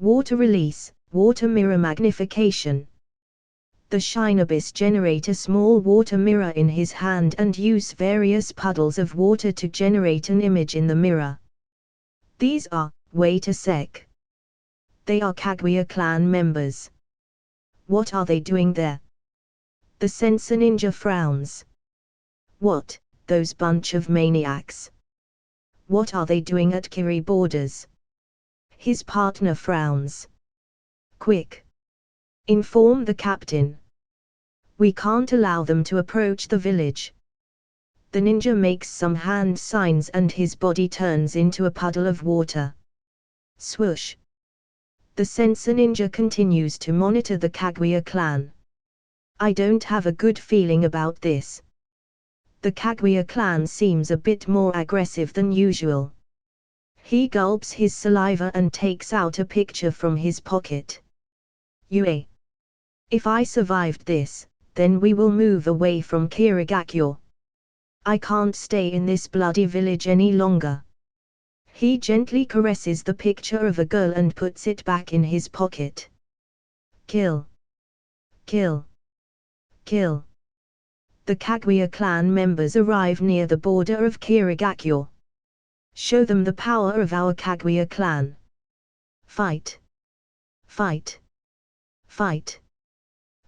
Water release, water mirror magnification. The Shinobis generate a small water mirror in his hand and use various puddles of water to generate an image in the mirror. These are, wait a sec. They are Kaguya clan members. What are they doing there? The sensor ninja frowns. What, those bunch of maniacs? What are they doing at Kiri borders? His partner frowns. Quick! Inform the captain. We can't allow them to approach the village. The ninja makes some hand signs and his body turns into a puddle of water. Swoosh! The sensor ninja continues to monitor the Kaguya clan. I don't have a good feeling about this. The Kaguya clan seems a bit more aggressive than usual. He gulps his saliva and takes out a picture from his pocket. Yue. If I survived this, then we will move away from Kirigakyo. I can't stay in this bloody village any longer. He gently caresses the picture of a girl and puts it back in his pocket. Kill. Kill. Kill. The Kaguya clan members arrive near the border of Kirigakyo. Show them the power of our Kaguya clan. Fight. Fight. Fight.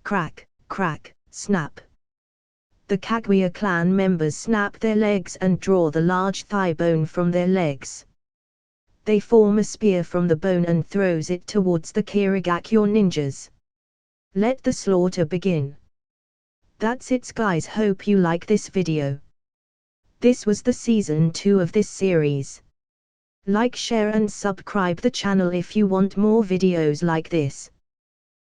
Crack, crack, snap. The Kaguya clan members snap their legs and draw the large thigh bone from their legs. They form a spear from the bone and throws it towards the Kirigakyo ninjas. Let the slaughter begin. That's it guys, hope you like this video. This was the season 2 of this series. Like, share and subscribe the channel if you want more videos like this.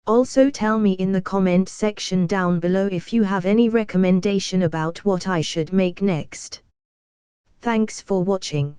Also tell me in the comment section down below if you have any recommendation about what I should make next. Thanks for watching.